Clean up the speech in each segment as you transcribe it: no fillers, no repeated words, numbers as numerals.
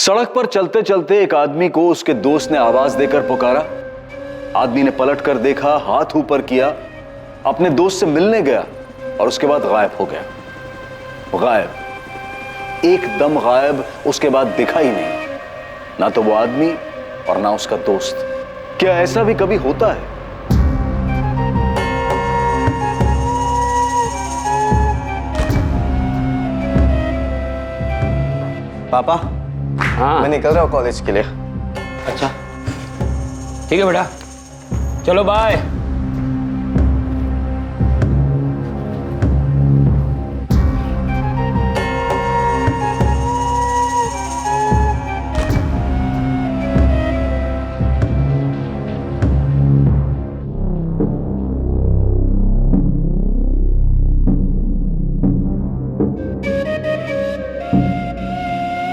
सड़क पर चलते चलते एक आदमी को उसके दोस्त ने आवाज देकर पुकारा। आदमी ने पलट कर देखा, हाथ ऊपर किया, अपने दोस्त से मिलने गया और उसके बाद गायब हो गया। गायब, एकदम गायब। उसके बाद दिखा ही नहीं, ना तो वो आदमी और ना उसका दोस्त। क्या ऐसा भी कभी होता है? पापा, हाँ मैं निकल रहा हूँ कॉलेज के लिए। अच्छा ठीक है बेटा, चलो बाय।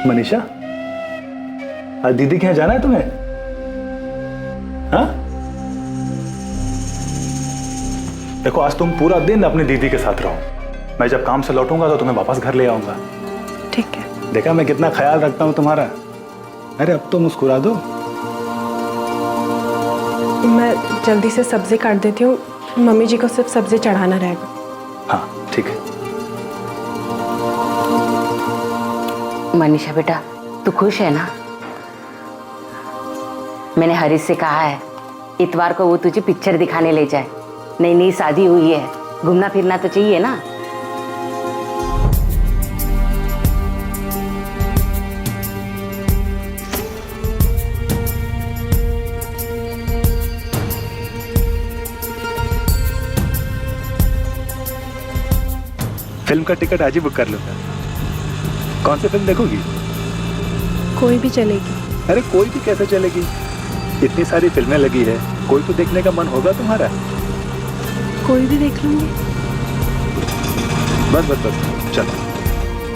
मनीषा, आज दीदी के यहाँ जाना है तुम्हें? हाँ? देखो, आज तुम पूरा दिन अपनी दीदी के साथ रहो। मैं जब काम से लौटूंगा तो तुम्हें वापस घर ले आऊंगा। ठीक है। देखा मैं कितना ख्याल रखता हूँ तुम्हारा। अरे अब तो मुस्कुरा दो। मैं जल्दी से सब्जी काट देती हूँ, मम्मी जी को सिर्फ सब्जी चढ़ाना रहेगा। हाँ ठीक है। मनीषा बेटा, तू खुश है ना? मैंने हरीश से कहा है इतवार को वो तुझे पिक्चर दिखाने ले जाए। नई नई शादी हुई है, घूमना फिरना तो चाहिए ना। फिल्म का टिकट आज ही बुक कर लूंगा। कौन सी फिल्म देखोगी? कोई भी चलेगी। अरे कोई भी कैसे चलेगी? इतनी सारी फिल्में लगी है, कोई तो देखने का मन होगा तुम्हारा। कोई भी देख लूंगी। बस बस बस, चलो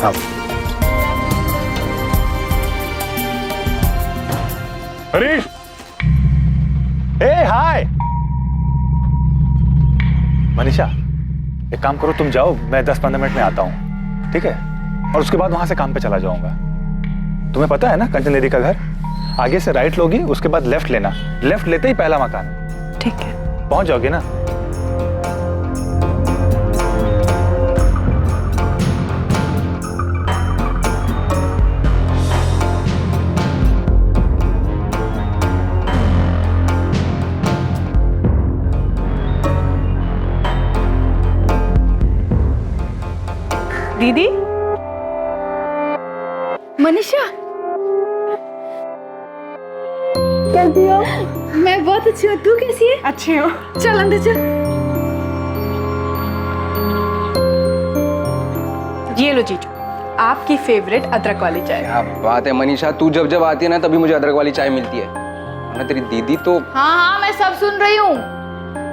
आओ। हरीश, हाय। मनीषा, एक काम करो, तुम जाओ, मैं 10-15 मिनट में आता हूँ, ठीक है? और उसके बाद वहां से काम पे चला जाऊंगा। तुम्हें पता है ना कंटेनरी का घर? आगे से राइट लोगी, उसके बाद लेफ्ट लेना। लेफ्ट लेते ही पहला मकान। ठीक है। पहुंच जाओगे ना? दीदी, मनीषा, कैसी हो? मैं बहुत अच्छी हूँ, तू कैसी है? अच्छी हो? चल अंदर चल। ये लो जीजू, आपकी फेवरेट अदरक वाली चाय। क्या बात है मनीषा, तू जब जब आती है ना तभी मुझे अदरक वाली चाय मिलती है। वरना तेरी दीदी तो। हाँ, मैं सब सुन रही हूँ।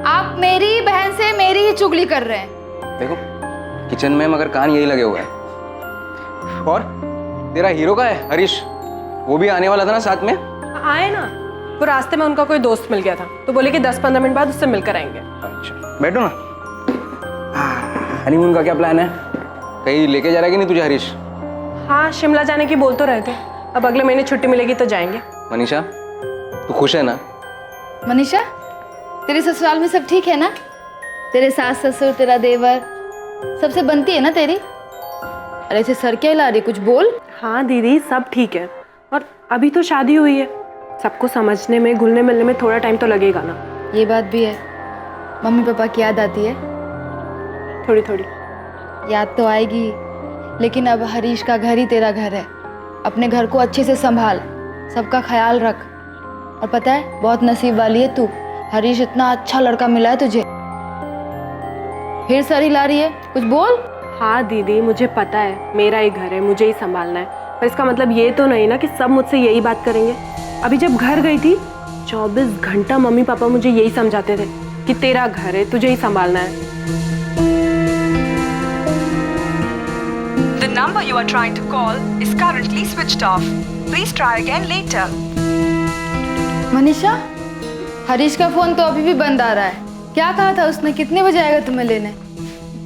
आप मेरी बहन से मेरी ही चुगली कर रहे हैं। देखो, किचन में मगर कान यही लगे हुए हैं। और तेरा हीरो का है हरीश, वो भी आने वाला था ना साथ में? आए ना, वो रास्ते में उनका कोई दोस्त मिल गया था तो बोले कि 10-15 मिनट बाद उससे मिलकर आएंगे। अच्छा, बैठो ना। हनीमून का क्या प्लान है? कहीं लेके जा रहा है कि नहीं तुझे हरीश? हाँ, शिमला जाने की बोल तो रहे थे। अब अगले महीने छुट्टी मिलेगी तो जाएंगे। मनीषा, तू खुश है ना? मनीषा, तेरे ससुराल में सब ठीक है ना? तेरे सास ससुर, तेरा देवर, सबसे बनती है ना तेरी? अरे ऐसे सर क्या हिला रही, कुछ बोल। हाँ दीदी, सब ठीक है। और अभी तो शादी हुई है, सबको समझने में, घुलने मिलने में थोड़ा टाइम तो लगेगा ना। ये बात भी है। मम्मी पापा की याद आती है? थोड़ी थोड़ी याद तो आएगी, लेकिन अब हरीश का घर ही तेरा घर है। अपने घर को अच्छे से संभाल, सबका ख्याल रख। और पता है, बहुत नसीब वाली है तू। हरीश इतना अच्छा लड़का मिला है तुझे। फिर सर हिला रही है, कुछ बोल। हाँ दीदी, मुझे पता है मेरा ही घर है, मुझे ही संभालना है, पर इसका मतलब ये तो नहीं ना कि सब मुझसे यही बात करेंगे। अभी जब घर गई थी 24 घंटा मम्मी पापा मुझे यही समझाते थे कि तेरा घर है, तुझे ही संभालना है। The number you are trying to call is currently switched off. Please try again later. Manisha, Harish का फोन तो अभी भी बंद आ रहा है। क्या कहा था उसने, कितने बजे आएगा तुम्हें लेने?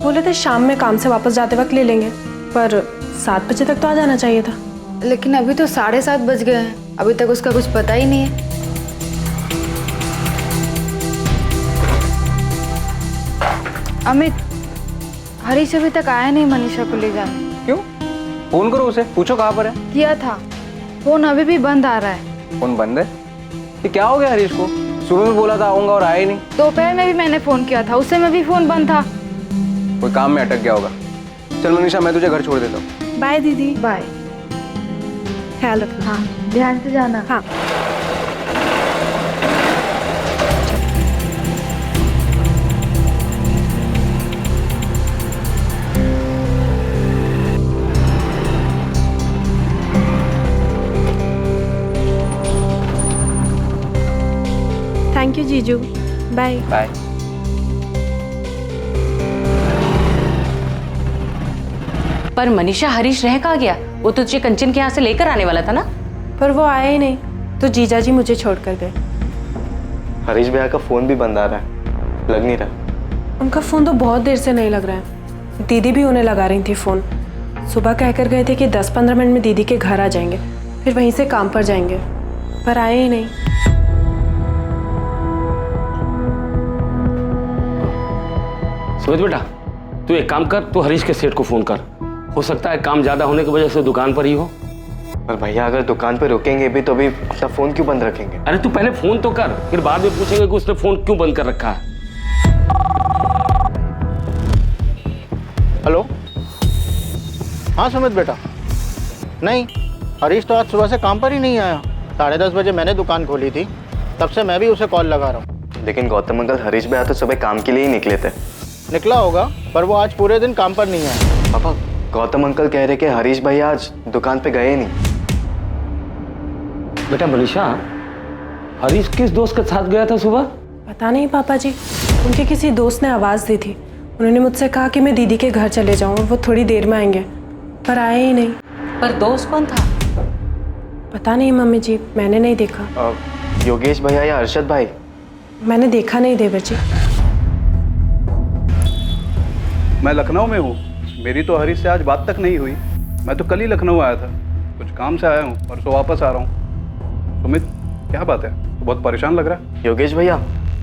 बोले थे शाम में काम से वापस जाते वक्त ले लेंगे, पर 7 बजे तक तो आ जाना चाहिए था। लेकिन अभी तो 7:30 बज गए हैं, अभी तक उसका कुछ पता ही नहीं है। अमित, हरीश अभी तक आया नहीं मनीषा को ले जाने। क्यों? फोन करो उसे, पूछो कहाँ पर है। किया था, फोन अभी भी बंद आ रहा है। फोन बंद है? ये क्या हो गया हरीश को? सुबह में बोला था आऊंगा और आया ही नहीं। दोपहर में भी मैंने फोन किया था, उससे में भी फोन बंद था। कोई काम में अटक गया होगा। चल मनीषा, मैं तुझे घर छोड़ देता हूँ। बाय दीदी। बाय। ख्याल रखना। हाँ, ध्यान से जाना। हाँ। थैंक यू जीजू। Bye bye. पर मनीषा, हरीश रह कहाँ गया? वो तो तुझे कंचन के यहाँ से लेकर आने वाला था ना। पर वो आए ही नहीं, तो जीजा जी मुझे छोड़ कर गए। हरीश भैया का फोन भी बंद आ रहा है, लग नहीं रहा। उनका फ़ोन तो बहुत देर से नहीं लग रहा है। दीदी भी उन्हें लगा रही थी फ़ोन। सुबह कह कर गए थे कि 10-15 मिनट में दीदी के घर आ जाएंगे, फिर वहीं से काम पर जाएंगे, पर आए ही नहीं। सुमित बेटा, तू एक काम कर, तू हरीश के सेठ को फोन कर। हो सकता है काम ज्यादा होने की वजह से दुकान पर ही हो। पर भैया अगर दुकान पे रुकेंगे भी तो भी अपना फोन क्यों बंद रखेंगे? अरे तू पहले फोन तो कर, फिर बाद में पूछेंगे कि उसने फोन क्यों बंद कर रखा है। हेलो, हाँ सुमित बेटा। नहीं, हरीश तो आज सुबह से काम पर ही नहीं आया। 10:30 बजे मैंने दुकान खोली थी, तब से मैं भी उसे कॉल लगा रहा हूँ। लेकिन गौतम अंकल, हरीश भैया तो सुबह काम के लिए ही निकले थे। निकला होगा, पर वो आज पूरे दिन काम पर नहीं आया। पापा, गौतम अंकल कह रहे कि हरीश भैया आज दुकान पे गए नहीं। बेटा मनीषा, हरीश किस दोस्त के साथ गया था सुबह? पता नहीं पापा जी, उनके किसी दोस्त ने आवाज़ दी थी। उन्होंने मुझसे कहा कि मैं दीदी के घर चले जाऊँ और वो थोड़ी देर में आएंगे, पर आए ही नहीं। पर दोस्त कौन था? पता नहीं मम्मी जी, मैंने नहीं देखा। योगेश भैया या अरशद भाई? मैंने देखा नहीं देवर जी। मैं लखनऊ में हूँ, मेरी तो हरीश से आज बात तक नहीं हुई। मैं तो कल ही लखनऊ आया था, कुछ काम से आया हूँ, परसों वापस आ रहा हूँ। सुमित, क्या बात है? तो बहुत परेशान लग रहा है। योगेश भैया,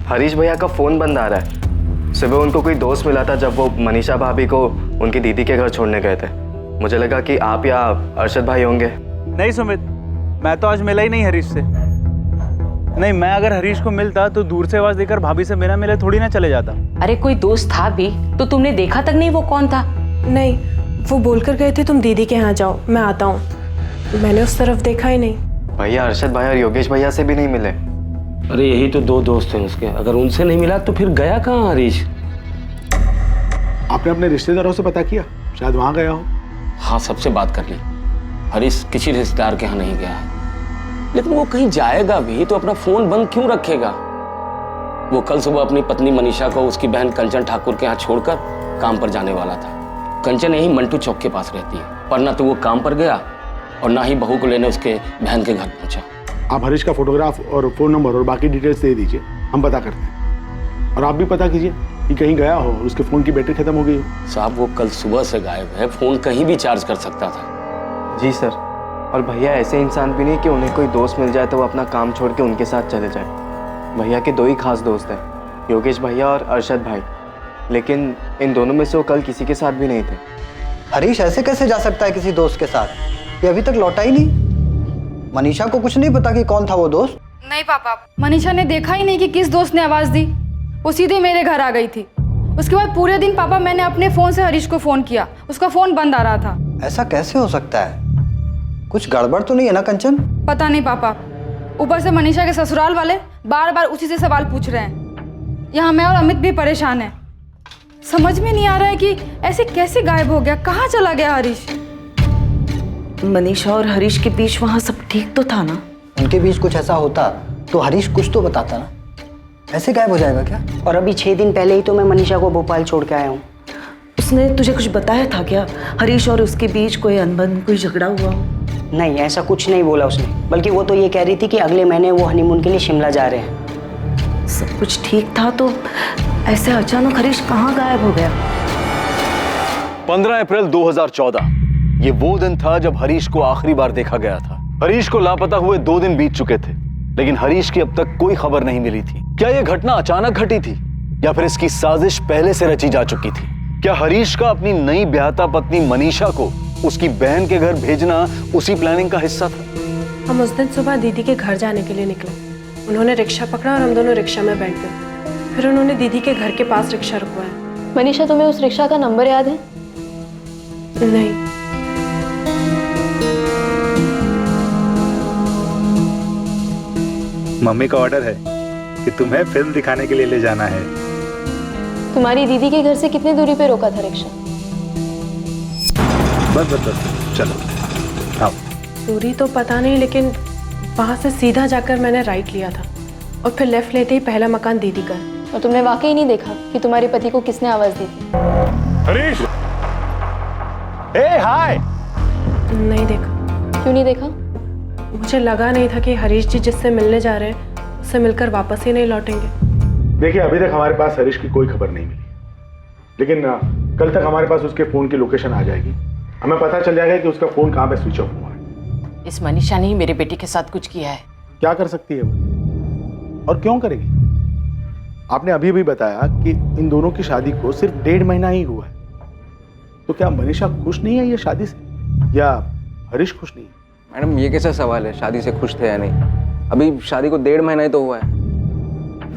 हरीश भैया का फ़ोन बंद आ रहा है। सुबह उनको कोई दोस्त मिला था जब वो मनीषा भाभी को उनकी दीदी के घर छोड़ने गए थे। मुझे लगा कि आप या अरशद भाई होंगे। नहीं सुमित, मैं तो आज मिला ही नहीं हरीश से। नहीं, मैं अगर हरीश को मिलता तो दूर से आवाज़ देकर भाभी से बिना मिले थोड़ी ना चले जाता। अरे कोई दोस्त था भी तो तुमने देखा तक नहीं? वो कौन था? नहीं, वो बोलकर गए थे तुम दीदी के यहाँ जाओ, मैं आता हूँ। मैंने उस तरफ देखा ही नहीं। भैया अरशद भाई और योगेश भैया से भी नहीं मिले। अरे यही तो दो दोस्त हैं उसके, अगर उनसे नहीं मिला तो फिर गया कहाँ हरीश? आपने अपने रिश्तेदारों से पता किया? शायद वहाँ गया हो। हाँ, सबसे बात कर ली। हरीश किसी रिश्तेदार के यहाँ नहीं गया है, लेकिन वो कहीं जाएगा भी तो अपना फोन बंद क्यों रखेगा? वो कल सुबह अपनी पत्नी मनीषा को उसकी बहन कंचन ठाकुर के यहाँ छोड़कर काम पर जाने वाला था। कंचन यही मंटू चौक के पास रहती है, पर ना तो वो काम पर गया और ना ही बहू को लेने उसके बहन के घर पहुंचा। आप हरीश का फोटोग्राफ और फ़ोन नंबर और बाकी डिटेल्स दे दीजिए, हम पता करते हैं। और आप भी पता कीजिए कि कहीं गया हो और उसके फ़ोन की बैटरी खत्म हो गई हो। साहब, वो कल सुबह से गायब है, फोन कहीं भी चार्ज कर सकता था। जी सर। और भैया ऐसे इंसान भी नहीं कि उन्हें कोई दोस्त मिल जाए तो वो अपना काम छोड़ के उनके साथ चले जाए। भैया के दो ही खास दोस्त हैं, योगेश भैया और अरशद भाई, लेकिन इन दोनों में से वो कल किसी के साथ भी नहीं थे। हरीश ऐसे कैसे जा सकता है किसी दोस्त के साथ? ये अभी तक लौटा ही नहीं। मनीषा को कुछ नहीं पता कि कौन था वो दोस्त? नहीं पापा, मनीषा ने देखा ही नहीं कि किस दोस्त ने आवाज़ दी। वो सीधे मेरे घर आ गई थी। उसके बाद पूरे दिन पापा मैंने अपने फ़ोन से हरीश को फ़ोन किया, उसका फ़ोन बंद आ रहा था। ऐसा कैसे हो सकता है? कुछ गड़बड़ तो नहीं है ना कंचन? पता नहीं पापा, ऊपर से मनीषा के ससुराल वाले बार बार उसी से सवाल पूछ रहे हैं। यहाँ मैं और अमित भी परेशान हैं। समझ में नहीं आ रहा है कि ऐसे कैसे गायब हो गया, कहाँ चला गया हरीश? मनीषा और हरीश के बीच वहाँ सब ठीक तो था ना? उनके बीच कुछ ऐसा होता तो हरीश कुछ तो बताता ना। ऐसे गायब हो जाएगा क्या? और अभी 6 दिन पहले ही तो मैं मनीषा को भोपाल छोड़ के आया हूँ। उसने तुझे कुछ बताया था क्या? हरीश और उसके बीच कोई अनबन, कोई झगड़ा हुआ हो? नहीं, ऐसा कुछ नहीं बोला उसने, बल्कि वो तो ये कह रही थी कि अगले महीने वो हनीमून के लिए शिमला जा रहे हैं। सब कुछ ठीक था तो ऐसे अचानक हरीश कहाँ गायब हो गया? 15 अप्रैल 2014 ये वो दिन था जब हरीश को आखिरी बार देखा गया था। हरीश को लापता हुए 2 दिन बीत चुके थे, लेकिन हरीश की अब तक कोई खबर नहीं मिली थी। क्या यह घटना अचानक घटी थी या फिर इसकी साजिश पहले से रची जा चुकी थी? क्या हरीश का अपनी नई ब्याहता पत्नी मनीषा को उसकी बहन के घर भेजना उसी प्लानिंग का हिस्सा था? हम उस दिन सुबह दीदी के घर जाने के लिए निकले। उन्होंने रिक्शा पकड़ा और हम दोनों रिक्शा में बैठ गए। फिर उन्होंने दीदी के घर के पास रिक्शा रुकवाया। मनीषा, तुम्हें उस रिक्शा का नंबर याद है? नहीं। मम्मी का ऑर्डर है कि तुम्हें फिल्म दिखाने के लिए ले जाना है। तुम्हारी दीदी के घर से कितनी दूरी पे रोका था रिक्शा? बस चलो आओ। दूरी तो पता नहीं, लेकिन वहाँ से सीधा जाकर मैंने राइट लिया था और फिर लेफ्ट लेते ही पहला मकान दीदी का। और तुमने वाकई नहीं देखा कि तुम्हारे पति को किसने आवाज दी थी? हरीश, हाय। नहीं देखा। क्यों नहीं देखा? मुझे लगा नहीं था कि हरीश जी जिससे मिलने जा रहे हैं उससे मिलकर वापस ही नहीं लौटेंगे। देखिए, अभी तक हमारे पास हरीश की कोई खबर नहीं मिली, लेकिन कल तक हमारे पास उसके फोन की लोकेशन आ जाएगी। हमें पता चल जाएगा कि उसका फोन कहाँ पे स्विच ऑफ हुआ है। इस मनीषा ने ही मेरे बेटे के साथ कुछ किया है। क्या कर सकती है वो, और क्यों करेगी? आपने अभी भी बताया कि इन दोनों की शादी को सिर्फ 1.5 महीना ही हुआ है, तो क्या मनीषा खुश नहीं है ये शादी से, या हरीश खुश नहीं है? मैडम, ये कैसा सवाल है? शादी से खुश थे या नहीं? अभी शादी को 1.5 महीना ही तो हुआ है।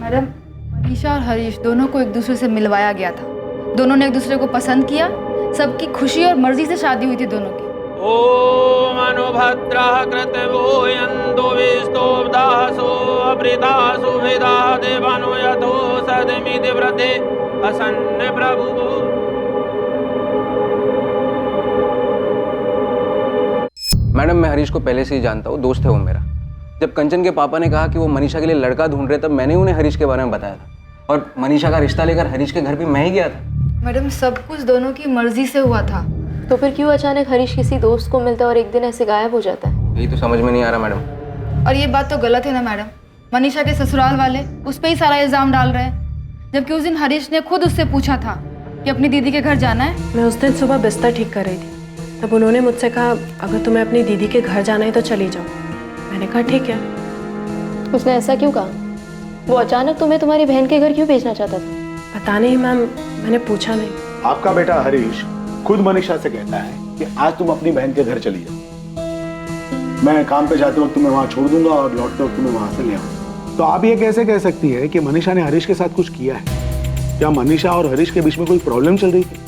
मैडम, मनीषा और हरीश दोनों को एक दूसरे से मिलवाया गया था। दोनों ने एक दूसरे को पसंद किया। सबकी खुशी और मर्जी से शादी हुई थी दोनों की। ओम अनुभद्रः कृतवोयन्तो विस्तोब्दासो अभृतासु वेदा देवानो यथो सदमिति व्रते असन्न प्रभुः। मैडम, मैं हरीश को पहले से ही जानता हूँ, दोस्त है वो मेरा। जब कंचन के पापा ने कहा कि वो मनीषा के लिए लड़का ढूंढ रहे, तब मैंने उन्हें हरीश के बारे में बताया था, और मनीषा का रिश्ता लेकर हरीश के घर भी मैं ही गया था। मैडम, सब कुछ दोनों की मर्जी से हुआ था। तो फिर क्यों अचानक हरीश किसी दोस्त को मिलता है और एक दिन ऐसे गायब हो जाता है? यही तो समझ में नहीं आ रहा मैडम। और ये बात तो गलत है ना मैडम। मनीषा के ससुराल वाले उस पर ही सारा इल्जाम डाल रहे हैं, जबकि उस दिन हरीश ने खुद उससे पूछा था कि अपनी दीदी के घर जाना है। मैं उस दिन सुबह बिस्तर ठीक कर रही थी, तब उन्होंने मुझसे कहा अगर तुम्हें अपनी दीदी के घर जाना है तो चली जाओ। मैंने कहा ठीक है। उसने ऐसा क्यों कहा? वो अचानक तुम्हें तुम्हारी बहन के घर क्यों भेजना चाहता था? पता नहीं मैम, मैंने पूछा नहीं। आपका बेटा हरीश खुद मनीषा से कहता है कि आज तुम अपनी बहन के घर चली जाओ, मैं काम पे जाते वक्त तुम्हें वहां छोड़ दूंगा और लौटते वक्त तुम्हें वहां से ले आऊंगा। तो आप ये कैसे कह सकती है कि मनीषा ने हरीश के साथ कुछ किया है? क्या मनीषा और हरीश के बीच में कोई प्रॉब्लम चल रही थी?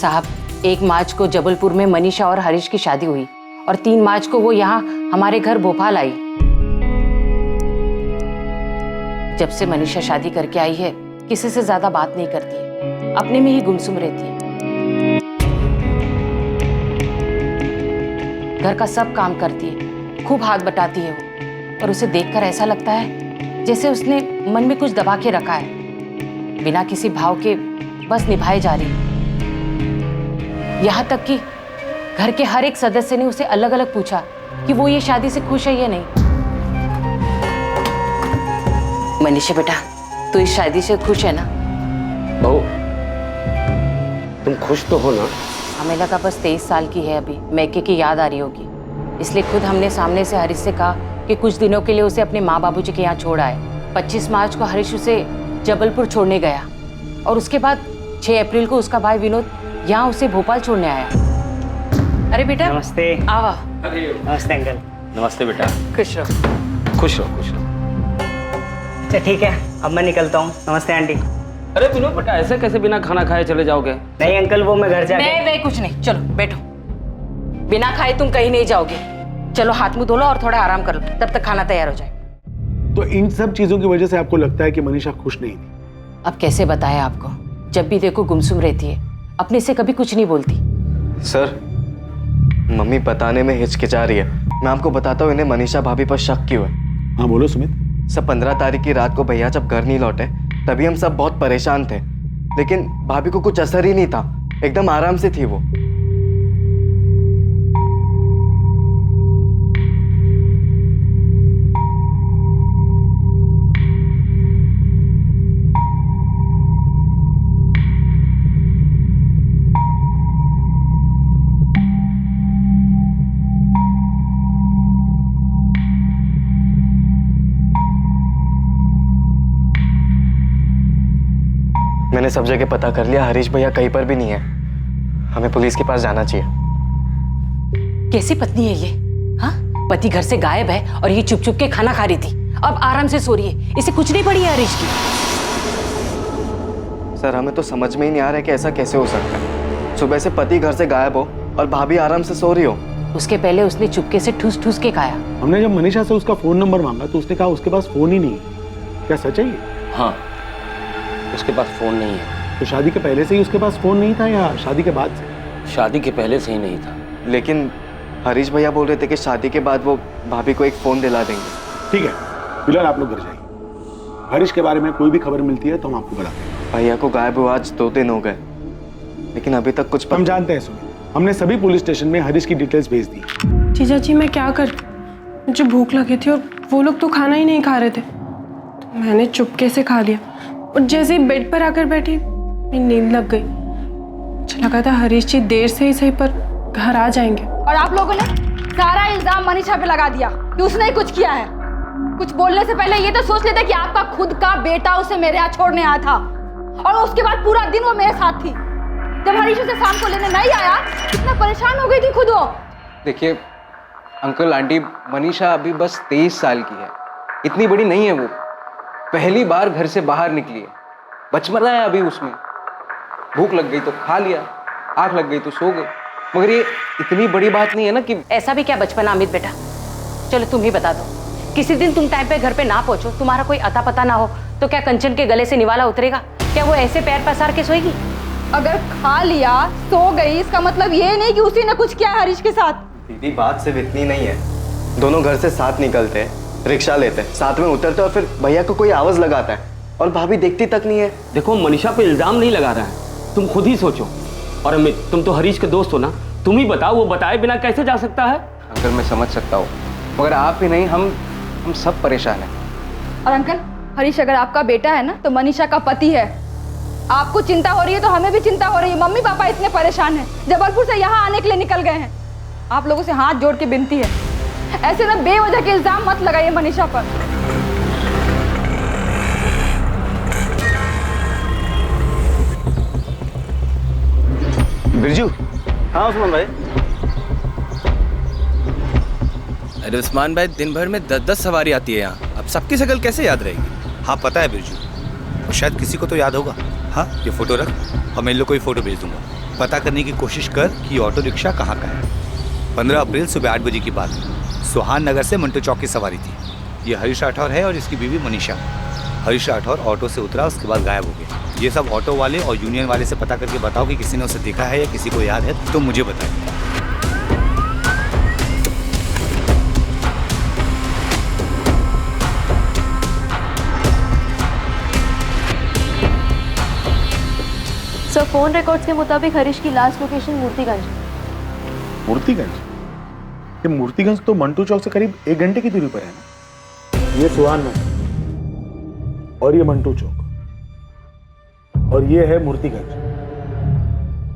साहब, 1 मार्च को जबलपुर में मनीषा और हरीश की शादी हुई और 3 मार्च को वो यहाँ हमारे घर भोपाल आई। जब से मनीषा शादी करके आई है, किसी से ज्यादा बात नहीं करती है, अपने में ही गुमसुम रहती है। घर का सब काम करती है, खूब हाथ बटाती है वो, और उसे देखकर ऐसा लगता है जैसे उसने मन में कुछ दबा के रखा है, बिना किसी भाव के बस निभाए जा रही है। यहाँ तक कि घर के हर एक सदस्य ने उसे अलग अलग पूछा कि वो ये शादी से खुश है या नहीं। मनीषा बेटा, तू इस शादी से खुश है ना? बहू, तुम खुश तो हो ना? हमें लगा बस 23 साल की है अभी, मैके की याद आ रही होगी, इसलिए खुद हमने सामने से हरीश से कहा कि कुछ दिनों के लिए उसे अपने माँ बाबूजी के यहाँ छोड़ आए। 25 मार्च को हरीश उसे जबलपुर छोड़ने गया और उसके बाद 6 अप्रैल को उसका भाई विनोद यहाँ उसे भोपाल छोड़ने आया। अरे बेटा, नमस्ते। आवा। नमस्ते अंकल। नमस्ते बेटा। खुश रहो। खुश रहो, खुश रहो। अच्छा ठीक है, अब मैं निकलता हूँ। नमस्ते आंटी। अरे विनोद बेटा, ऐसे कैसे बिना खाना खाए चले जाओगे? नहीं अंकल, वो मैं घर जाके। नहीं कुछ नहीं, चलो बैठो। बिना खाए तुम कहीं नहीं जाओगे। चलो हाथ मुंह धो लो और थोड़ा आराम कर लो, तब तक खाना तैयार हो जाए। तो इन सब चीजों की वजह से आपको लगता है कि मनीषा खुश नहीं थी? अब कैसे बताएं आपको, जब भी देखो गुमसुम रहती है, अपने से कभी कुछ नहीं बोलती। सर, मम्मी बताने में हिचकिचा रही है। मैं आपको बताता हूँ इन्हें मनीषा भाभी पर शक क्यों है। हाँ बोलो सुमित। सब 15 तारीख की रात को भैया जब घर नहीं लौटे, तभी हम सब बहुत परेशान थे, लेकिन भाभी को कुछ असर ही नहीं था, एकदम आराम से थी वो। मैंने सब जगह पता कर लिया, हरीश भैया कहीं पर भी नहीं है। हमें पुलिस के पास जाना चाहिए। कैसी पत्नी है ये? हाँ, पति घर से गायब है और ये चुप चुप के खाना खा रही थी, अब आराम से सो रही है। इसे कुछ नहीं पड़ी है हरीश की। सर हमें तो समझ में ही नहीं आ रहा है कि ऐसा कैसे हो सकता है। सुबह से पति घर से गायब हो और भाभी आराम से सो रही हो। उसके पहले उसने चुपके से ठूस ठूस के खाया। हमने जब मनीषा से उसका फोन नंबर मांगा तो उसने कहा उसके पास फोन ही नहीं है। क्या सच है ये? हाँ, उसके पास फोन नहीं है। तो शादी के पहले से ही उसके पास फोन नहीं था या शादी के बाद से? शादी के पहले से ही नहीं था। लेकिन हरीश भैया बोल रहे थे कि शादी के बाद वो भाभी को एक फोन दिला देंगे। ठीक है, फिलहाल आप लोग घर जाइए। हरीश के बारे में कोई भी खबर मिलती है तो हम आपको बताते हैं। भैया को गायब हुआ आज 2 दिन हो गए, लेकिन अभी तक कुछ हम जानते हैं। सुनिए, हमने सभी पुलिस स्टेशन में हरीश की डिटेल्स भेज दी। जीजा जी मैं क्या कर, मुझे भूख लगी थी और वो लोग तो खाना ही नहीं खा रहे थे, तो मैंने चुपके से खा लिया और जैसे ही बेड पर आकर बैठी मेरी नींद लग गई। मुझे लगा था हरीश जी देर से ही सही पर घर आ जाएंगे। और आप लोगों ने सारा इल्जाम मनीषा पे लगा दिया कि उसने ही कुछ किया है। कुछ बोलने से पहले ये तो सोच लेते कि आपका खुद का बेटा उसे मेरे यहाँ छोड़ने आया था और उसके बाद पूरा दिन वो मेरे साथ थी। जब हरीश उसे शाम को लेने नहीं आया कितना परेशान हो गई थी खुद वो। देखिए अंकल आंटी, मनीषा अभी बस 23 साल की है, इतनी बड़ी नहीं है वो। पहली बार घर से बाहर निकली है, बचपना है अभी उसमें। भूख लग गई तो खा लिया, आंख लग गई तो सो गई। मगर ये इतनी बड़ी बात नहीं है ना कि ऐसा भी क्या बचपना अमित बेटा। चलो तुम ही बता दो, किसी दिन तुम टाइम पे घर पे ना पहुंचो, तुम्हारा कोई अता पता ना हो, तो क्या कंचन के गले से निवाला उतरेगा? क्या वो ऐसे पैर पसार के सोएगी? अगर खा लिया सो गई इसका मतलब ये नहीं कि उसी ने कुछ किया है हरीश के साथ। दीदी बात सिर्फ इतनी नहीं है। दोनों घर से साथ निकलते हैं, रिक्शा लेते हैं, साथ में उतरते और फिर भैया को कोई आवाज लगाता है और भाभी देखती तक नहीं है। देखो मनीषा पे इल्जाम नहीं लगा रहा है, तुम खुद ही सोचो। और अमित, तुम तो हरीश के दोस्त हो ना, तुम ही बताओ वो बताए बिना कैसे जा सकता है? अंकल मैं समझ सकता हूँ, मगर आप ही नहीं, हम सब परेशान हैं। और अंकल, हरीश अगर आपका बेटा है ना तो मनीषा का पति है। आपको चिंता हो रही है तो हमें भी चिंता हो रही है। मम्मी पापा इतने परेशान हैं, जबलपुर से यहाँ आने के लिए निकल गए हैं। आप लोगों से हाथ जोड़ के विनती है, ऐसे ना बेवजह के इल्जाम मत लगाइए मनीषा पर। बिरजू। हाँ उस्मान भाई। अरे उस्मान भाई, दिन भर में 10-10 सवारी आती है यहाँ, अब सबकी शक्ल कैसे याद रहेगी? हाँ पता है बिरजू, और शायद किसी को तो याद होगा। हाँ ये फोटो रख और मैं इन लोग को ही फोटो भेज दूंगा। पता करने की कोशिश कर कि ऑटो रिक्शा कहाँ का है। 15 अप्रैल सुबह 8 बजे की बात है। सुहान नगर से मंटू चौक की सवारी थी। ये हरीश राठौर है और इसकी बीवी मनीषा। हरीश राठौर ऑटो से उतरा, उसके बाद गायब हो गया। ये सब ऑटो वाले और यूनियन वाले से पता करके बताओ कि किसी ने उसे देखा है या किसी को याद है तो मुझे बताएं। सर फोन रिकॉर्ड्स के मुताबिक हरीश की लास्ट लोकेशन मूर्तिगंज। मूर्तिगंज? ये मूर्तिगंज तो मंटू चौक से करीब 1 घंटे की दूरी पर है ना। ये सुहान नगर और ये मंटू चौक और ये है मूर्तिगंज,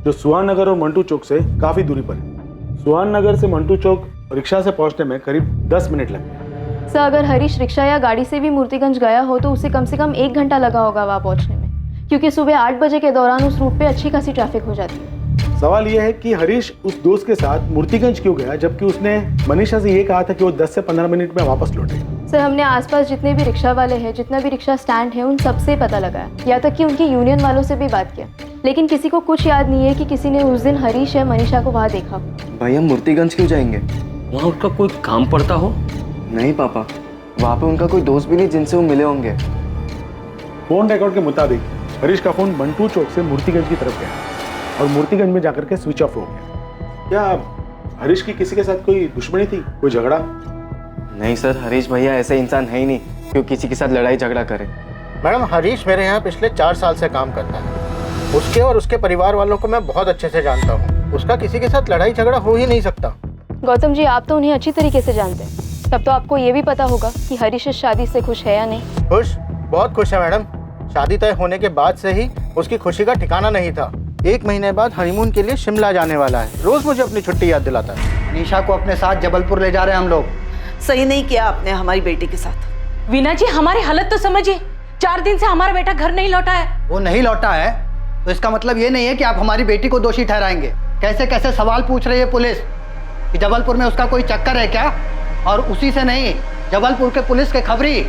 जो सुहान नगर और मंटू चौक से काफी दूरी पर है। सुहान नगर से मंटू चौक रिक्शा से पहुंचने में करीब 10 मिनट लगते हैं। सर अगर हरीश रिक्शा या गाड़ी से भी मूर्तिगंज गया हो तो उसे कम से कम 1 घंटा लगा होगा वहां पहुंचने में, क्योंकि सुबह 8 बजे के दौरान उस रूट पे अच्छी खासी ट्रैफिक हो जाती है। सवाल यह है कि हरीश उस दोस्त के साथ मूर्तिगंज क्यों गया, जबकि उसने मनीषा से ये कहा था कि वो 10 से 15 मिनट में वापस लौटेगा। सर हमने आसपास जितने भी रिक्शा वाले हैं, जितना भी रिक्शा स्टैंड है, उन सबसे पता लगाया, या तक कि उनकी यूनियन वालों से भी बात किया, लेकिन किसी को कुछ याद नहीं है कि किसी ने उस दिन हरीश या मनीषा को वहाँ देखा। भाई हम मूर्तिगंज क्यों जाएंगे? वहाँ उनका कोई काम पड़ता हो? नहीं पापा, वहाँ पे उनका कोई दोस्त भी नहीं जिनसे वो मिले होंगे। फोन रिकॉर्ड के मुताबिक हरीश का फोन मंटू चौक से मूर्तिगंज की तरफ गया और मूर्तिगंज में जाकर के स्विच ऑफ हो गया। क्या हरीश की किसी के साथ कोई दुश्मनी थी, कोई झगड़ा? नहीं सर, हरीश भैया ऐसे इंसान है ही नहीं कि वो किसी के साथ लड़ाई झगड़ा करे। मैडम हरीश मेरे यहाँ पिछले 4 साल से काम करता है। उसके और उसके परिवार वालों को मैं बहुत अच्छे से जानता हूँ। उसका किसी के साथ लड़ाई झगड़ा हो ही नहीं सकता। गौतम जी आप तो उन्हें अच्छी तरीके से जानते हैं, तब तो आपको ये भी पता होगा कि हरीश इस शादी से खुश है या नहीं। खुश? बहुत खुश है मैडम। शादी तय होने के बाद से ही उसकी खुशी का ठिकाना नहीं था। 1 महीने बाद हनीमून के लिए शिमला जाने वाला है। रोज मुझे अपनी छुट्टी याद दिलाता है। निशा को अपने साथ जबलपुर ले जा रहे हैं हम लोग। सही नहीं किया आपने हमारी बेटी के साथ। वीना जी हमारी हालत तो समझिए, 4 दिन से हमारा बेटा घर नहीं लौटा है। वो नहीं लौटा है तो इसका मतलब ये नहीं है कि आप हमारी बेटी को दोषी ठहराएंगे। कैसे कैसे सवाल पूछ रही है पुलिस कि जबलपुर में उसका कोई चक्कर है क्या? और उसी से नहीं, जबलपुर के पुलिस के खबरी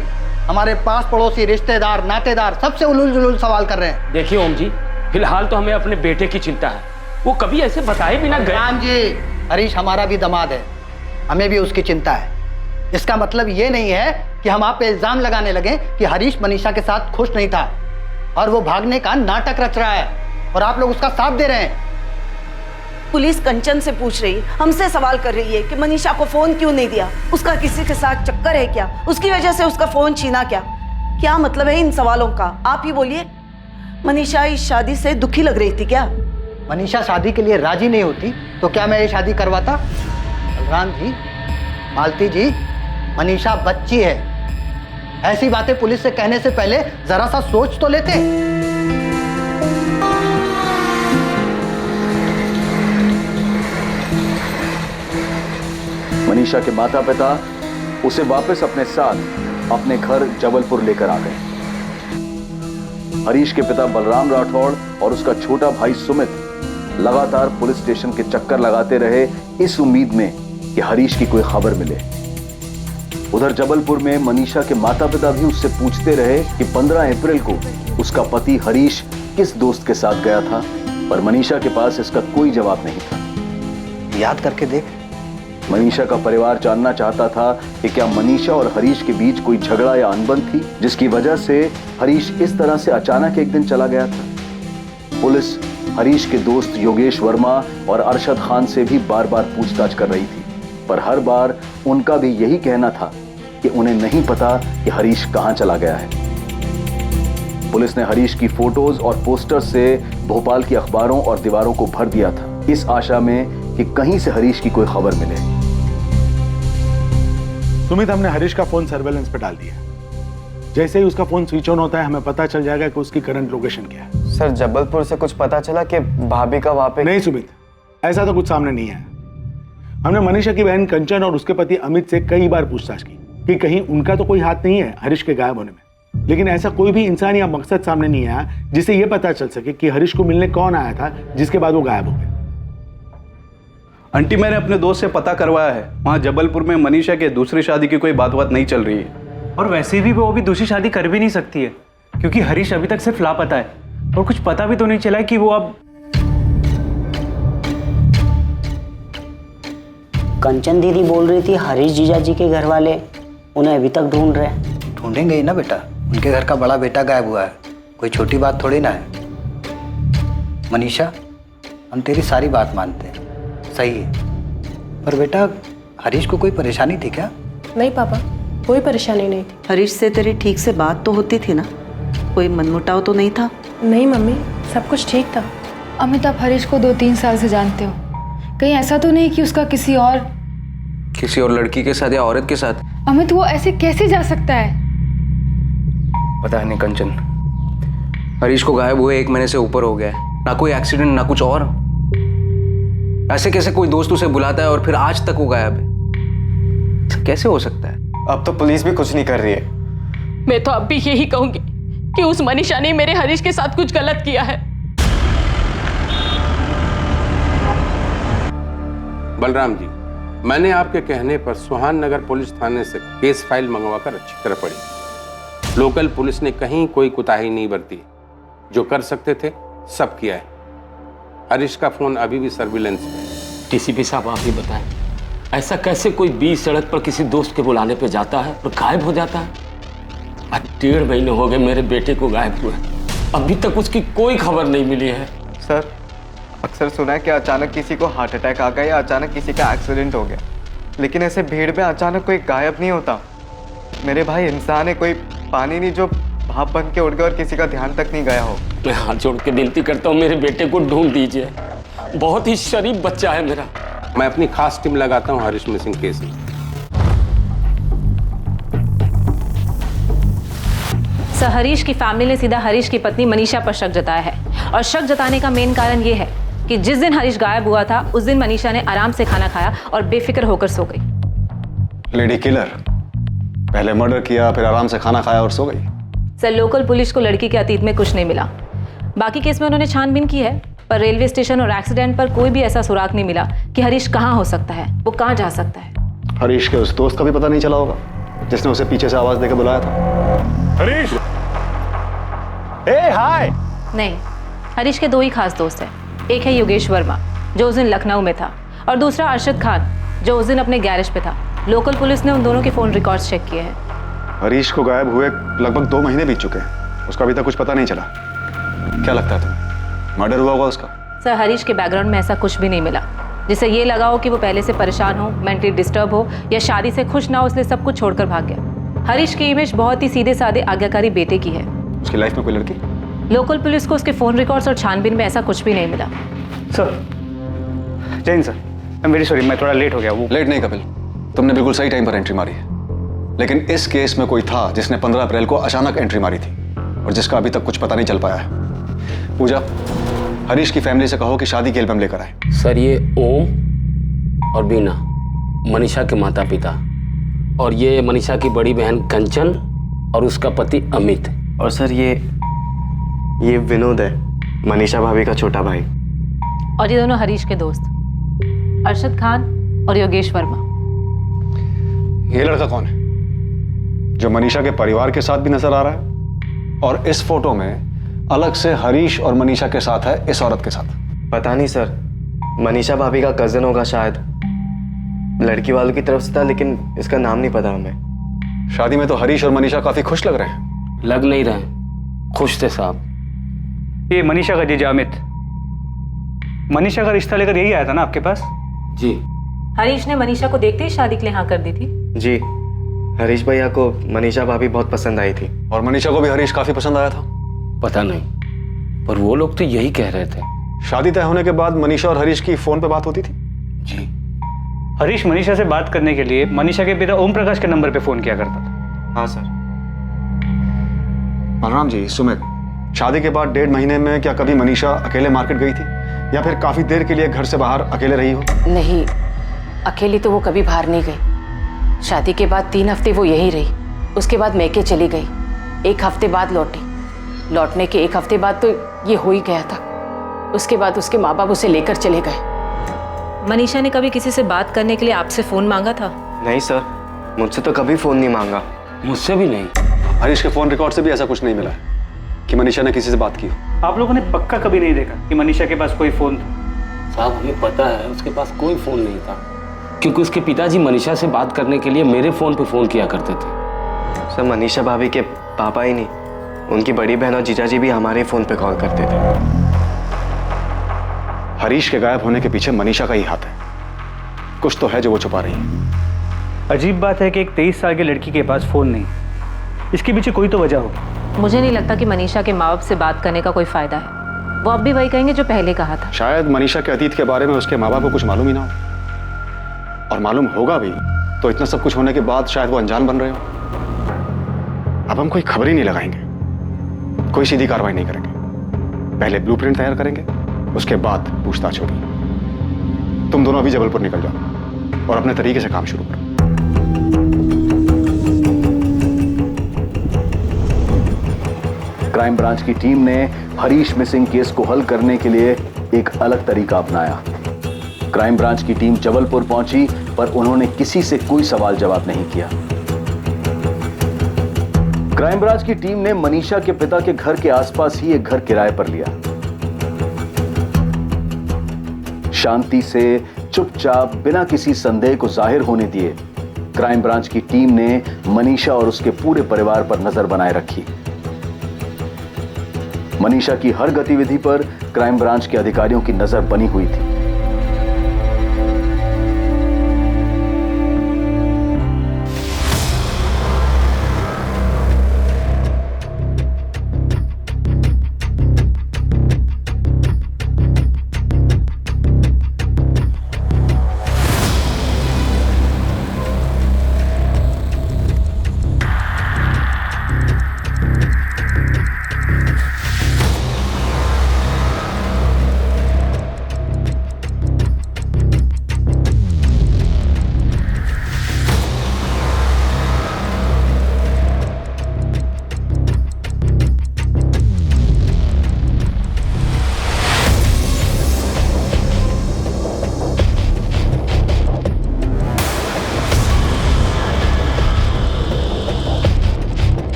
हमारे पास पड़ोसी, रिश्तेदार, नातेदार सबसे उलूल जुलूल सवाल कर रहे हैं। देखिए ओम जी, फिलहाल तो हमें अपने बेटे की चिंता है। वो कभी ऐसे बताए बिना गए। राम जी, हरीश हमारा भी दामाद है, हमें भी उसकी चिंता है। इसका मतलब ये नहीं है कि हम आप पे इल्जाम लगाने लगे कि हरीश मनीषा के साथ खुश नहीं था और वो भागने का नाटक रच रहा है और आप लोग उसका साथ दे रहे हैं। पुलिस कंचन से पूछ रही है, हमसे सवाल कर रही है कि मनीषा को फोन क्यों नहीं दिया, उसका किसी के साथ चक्कर है क्या, उसकी वजह से उसका फोन छीना क्या? क्या मतलब है इन सवालों का? आप ही बोलिए। मनीषा इस शादी से दुखी लग रही थी क्या? मनीषा शादी के लिए राजी नहीं होती तो क्या मैं ये शादी करवाता? बलराम जी, मालती जी, मनीषा बच्ची है। ऐसी बातें पुलिस से कहने से पहले जरा सा सोच तो लेते। मनीषा के माता पिता उसे वापस अपने साथ अपने घर जबलपुर लेकर आ गए। हरीश के पिता बलराम राठौड़ और उसका छोटा भाई सुमित लगातार पुलिस स्टेशन के चक्कर लगाते रहे इस उम्मीद में कि हरीश की कोई खबर मिले। उधर जबलपुर में मनीषा के माता पिता भी उससे पूछते रहे कि 15 अप्रैल को उसका पति हरीश किस दोस्त के साथ गया था, पर मनीषा के पास इसका कोई जवाब नहीं था। याद करके देख। मनीषा का परिवार जानना चाहता था कि क्या मनीषा और हरीश के बीच कोई झगड़ा या अनबन थी जिसकी वजह से हरीश इस तरह से अचानक एक दिन चला गया था। पुलिस हरीश के दोस्त योगेश वर्मा और अरशद खान से भी बार बार पूछताछ कर रही थी, पर हर बार उनका भी यही कहना था कि उन्हें नहीं पता कि हरीश कहां चला गया है। पुलिस ने हरीश की फोटोज और पोस्टर से भोपाल की अखबारों और दीवारों को भर दिया था, इस आशा में कि कहीं से हरीश की कोई खबर मिले। सुमित, हमने हरीश का फोन सर्वेलेंस पे डाल दिया। जैसे ही उसका फोन स्विच ऑन होता है हमें पता चल जाएगा कि उसकी करंट लोकेशन क्या है। सर, जबलपुर से कुछ पता चला कि भाभी का वहां पे? नहीं सुमित, ऐसा तो कुछ सामने नहीं है। हमने मनीषा की बहन कंचन और उसके पति अमित से कई बार पूछताछ की कि कहीं उनका तो कोई हाथ नहीं है हरीश के गायब होने में, लेकिन ऐसा कोई भी इंसान या मकसद सामने नहीं आया जिससे यह पता चल सके कि हरीश को मिलने कौन आया था जिसके बाद वो गायब हो गया। आंटी, मैंने अपने दोस्त से पता करवाया है, वहाँ जबलपुर में मनीषा के दूसरी शादी की कोई बात नहीं चल रही है। और वैसे भी वो अभी दूसरी शादी कर भी नहीं सकती है क्योंकि हरीश अभी तक सिर्फ लापता है और कुछ पता भी तो नहीं चला है कि वो अब। कंचन दीदी बोल रही थी हरीश जीजा जी के घर वाले उन्हें अभी तक ढूंढ रहे हैं। ढूंढेंगे ही ना बेटा, उनके घर का बड़ा बेटा गायब हुआ है, कोई छोटी बात थोड़ी ना है। मनीषा, हम तेरी सारी बात मानते हैं, सही है, पर बेटा हरीश को कोई परेशानी थी क्या? नहीं पापा, कोई परेशानी नहीं थी। हरीश से तेरी ठीक से बात तो होती थी ना, कोई मनमुटाव तो नहीं था? नहीं मम्मी, सब कुछ ठीक था। अमित, आप हरीश को 2-3 साल से जानते हो, कहीं ऐसा तो नहीं कि उसका किसी और लड़की के साथ या औरत के साथ? अमित, वो ऐसे कैसे जा सकता है? पता नहीं कंचन, हरीश को गायब हुए 1 महीने से ऊपर हो गया है, ना कोई एक्सीडेंट ना कुछ और। ऐसे कैसे कोई दोस्त उसे बुलाता है और फिर आज तक वो गायब है? कैसे हो सकता है? अब तो पुलिस भी कुछ नहीं कर रही है। मैं तो अब भी यही कहूंगी कि उस मनीषा ने मेरे हरीश के साथ कुछ गलत किया है। बलराम जी, मैंने आपके कहने पर सुहान नगर पुलिस थाने से केस फाइल मंगवाकर अच्छी तरह पढ़ी। लोकल पुलिस ने कहीं कोई कुताही नहीं बरती, जो कर सकते थे सब किया है। हरीश का फोन अभी भी सर्विलेंस में है। डीसीपी साहब, आप ही बताएं, ऐसा कैसे कोई 20 सड़क पर किसी दोस्त के बुलाने पे जाता है और गायब हो जाता है? आज 1.5 महीने हो गए मेरे बेटे को गायब हुए, अभी तक उसकी कोई खबर नहीं मिली है। सर, अक्सर सुना है कि अचानक किसी को हार्ट अटैक आ गया या अचानक किसी का एक्सीडेंट हो गया, लेकिन ऐसे भीड़ में अचानक कोई गायब नहीं होता। मेरे भाई इंसान है, कोई पानी नहीं जो भाप बन के उड़ गया और किसी का ध्यान तक नहीं गया हो। मैं हाथ जोड़ के विनती करता हूँ, मेरे बेटे को ढूंढ दीजिए, बहुत ही शरीफ बच्चा है मेरा। मैं अपनी खास टीम लगाता हूँ हरीश मिसिंग केस में। सर, हरीश की फैमिली ने सीधा हरीश की पत्नी मनीषा पर शक जताया है और शक जताने का मेन कारण ये है कि जिस दिन हरीश गायब हुआ था उस दिन मनीषा ने आराम से खाना खाया और बेफिक्र होकर सो गई। लेडी किलर, पहले मर्डर किया, फिर आराम से खाना खाया और सो गई। सर, लोकल पुलिस को लड़की के अतीत में कुछ नहीं मिला। बाकी केस में उन्होंने छानबीन की है, पर रेलवे स्टेशन और एक्सीडेंट पर कोई भी ऐसा सुराग नहीं मिला कि हरीश कहाँ हो सकता है, वो कहाँ जा सकता है। हरीश के उस दोस्त का भी पता नहीं चला होगा जिसने उसे पीछे से आवाज देकर बुलाया था। हरीश, हाय। नहीं, हरीश के दो ही खास दोस्त हैं। एक है योगेश वर्मा जो उस दिन लखनऊ में था, और दूसरा अरशद खान जो उस दिन अपने गैरेज पे था। लोकल पुलिस ने उन दोनों के फोन रिकॉर्ड्स चेक किए हैं। हरीश को गायब हुए लगभग 2 महीने बीत चुके हैं, उसका अभी तक कुछ पता नहीं चला। क्या लगता है तुम्हें, मर्डर हुआ होगा उसका? सर, हरीश के बैकग्राउंड में ऐसा कुछ भी नहीं मिला जिससे ये लगा हो कि वो पहले से परेशान हो, मेंटली डिस्टर्ब हो या शादी से खुश ना हो, इसलिए सब कुछ छोड़कर भाग गया। हरीश की इमेज बहुत ही सीधे साधे आज्ञाकारी बेटे की है। उसकी लाइफ में कोई लड़की? लोकल पुलिस को उसके फोन रिकॉर्ड्स और छानबीन में ऐसा कुछ भी नहीं मिला। Sir, Jain sir, I am very sorry, मैं थोड़ा लेट हो गया। वो लेट नहीं कपिल, तुमने बिल्कुल सही टाइम पर एंट्री मारी है। लेकिन इस केस में कोई था जिसने 15 अप्रैल को अचानक एंट्री मारी थी और जिसका अभी तक कुछ पता नहीं चल पाया है। पूजा, हरीश की फैमिली से कहो कि शादी के एल्बम लेकर आए। सर, ये ओम और बीना मनीषा के माता पिता, और ये मनीषा की बड़ी बहन कंचन और उसका पति अमित। और सर ये विनोद है, मनीषा भाभी का छोटा भाई। और ये दोनों हरीश के दोस्त, अरशद खान और योगेश वर्मा। ये लड़का कौन है जो मनीषा के परिवार के साथ भी नजर आ रहा है और इस फोटो में अलग से हरीश और मनीषा के साथ है इस औरत के साथ? पता नहीं सर, मनीषा भाभी का कजन होगा शायद, लड़की वालों की तरफ से था, लेकिन इसका नाम नहीं पता हमें। शादी में तो हरीश और मनीषा काफी खुश लग रहे हैं। लग नहीं रहे, खुश थे साहब। ये मनीषा का जीजा अमित, मनीषा का रिश्ता लेकर यही आया था ना आपके पास? जी। हरीश ने मनीषा को देखते ही शादी के लिए हाँ कर दी थी। जी, हरीश भैया को मनीषा भाभी बहुत पसंद आई थी। और मनीषा को भी हरीश काफी पसंद आया था? पता नहीं, पर वो लोग तो यही कह रहे थे। शादी तय होने के बाद मनीषा और हरीश की फोन पे बात होती थी? जी। हरीश मनीषा से बात करने के लिए मनीषा के पिता ओम प्रकाश के नंबर पे फोन किया करता था। हाँ सर। बलराम जी, सुमित, शादी के बाद 1.5 महीने में क्या कभी मनीषा अकेले मार्केट गई थी या फिर काफी देर के लिए घर से बाहर अकेले रही हो? नहीं, अकेली तो वो कभी बाहर नहीं गई। शादी के बाद 3 हफ्ते वो यहीं रही, उसके बाद मैके चली गई। 1 हफ्ते बाद लौटी। लौटने के 1 हफ्ते बाद तो ये हो ही गया था। उसके बाद उसके माँ बाप उसे लेकर चले गए। मनीषा ने कभी किसी से बात करने के लिए आपसे फोन मांगा था? नहीं सर, मुझसे तो कभी फोन नहीं मांगा। मुझसे भी नहीं। हरीश के फोन रिकॉर्ड से भी ऐसा कुछ नहीं मिला है कि मनीषा ने किसी से बात की हो। आप लोगों ने पक्का कभी नहीं देखा कि मनीषा के पास कोई फोन था? साहब, हमें पता है उसके पास कोई फोन नहीं था, क्योंकि उसके पिताजी मनीषा से बात करने के लिए मेरे फोन पे फोन किया करते थे। सर, मनीषा भाभी के पापा ही नहीं, उनकी बड़ी बहन और जीजाजी भी हमारे फोन पे कॉल करते थे। हरीश के गायब होने के पीछे मनीषा का ही हाथ है। कुछ तो है जो वो छुपा रही है। अजीब बात है कि एक 23 साल की लड़की के पास फोन नहीं, इसके पीछे कोई तो वजह होगी। मुझे नहीं लगता कि मनीषा के माँ बाप से बात करने का कोई फायदा है। वो अब भी वही कहेंगे जो पहले कहा था। शायद मनीषा के अतीत के बारे में उसके माँ बाप को कुछ मालूम ही ना हो, और मालूम होगा भी तो इतना सब कुछ होने के बाद शायद वो अनजान बन रहे हो। अब हम कोई खबर ही नहीं लगाएंगे, कोई सीधी कार्रवाई नहीं करेंगे। पहले ब्लूप्रिंट तैयार करेंगे, उसके बाद पूछताछ होगी। तुम दोनों अभी जबलपुर निकल जाओ और अपने तरीके से काम शुरू करो। क्राइम ब्रांच की टीम ने हरीश मिसिंग केस को हल करने के लिए एक अलग तरीका अपनाया। क्राइम ब्रांच की टीम जबलपुर पहुंची, पर उन्होंने किसी से कोई सवाल जवाब नहीं किया। क्राइम ब्रांच की टीम ने मनीषा के पिता के घर के आसपास ही एक घर किराए पर लिया। शांति से, चुपचाप, बिना किसी संदेह को जाहिर होने दिए, क्राइम ब्रांच की टीम ने मनीषा और उसके पूरे परिवार पर नजर बनाए रखी। मनीषा की हर गतिविधि पर क्राइम ब्रांच के अधिकारियों की नजर बनी हुई थी।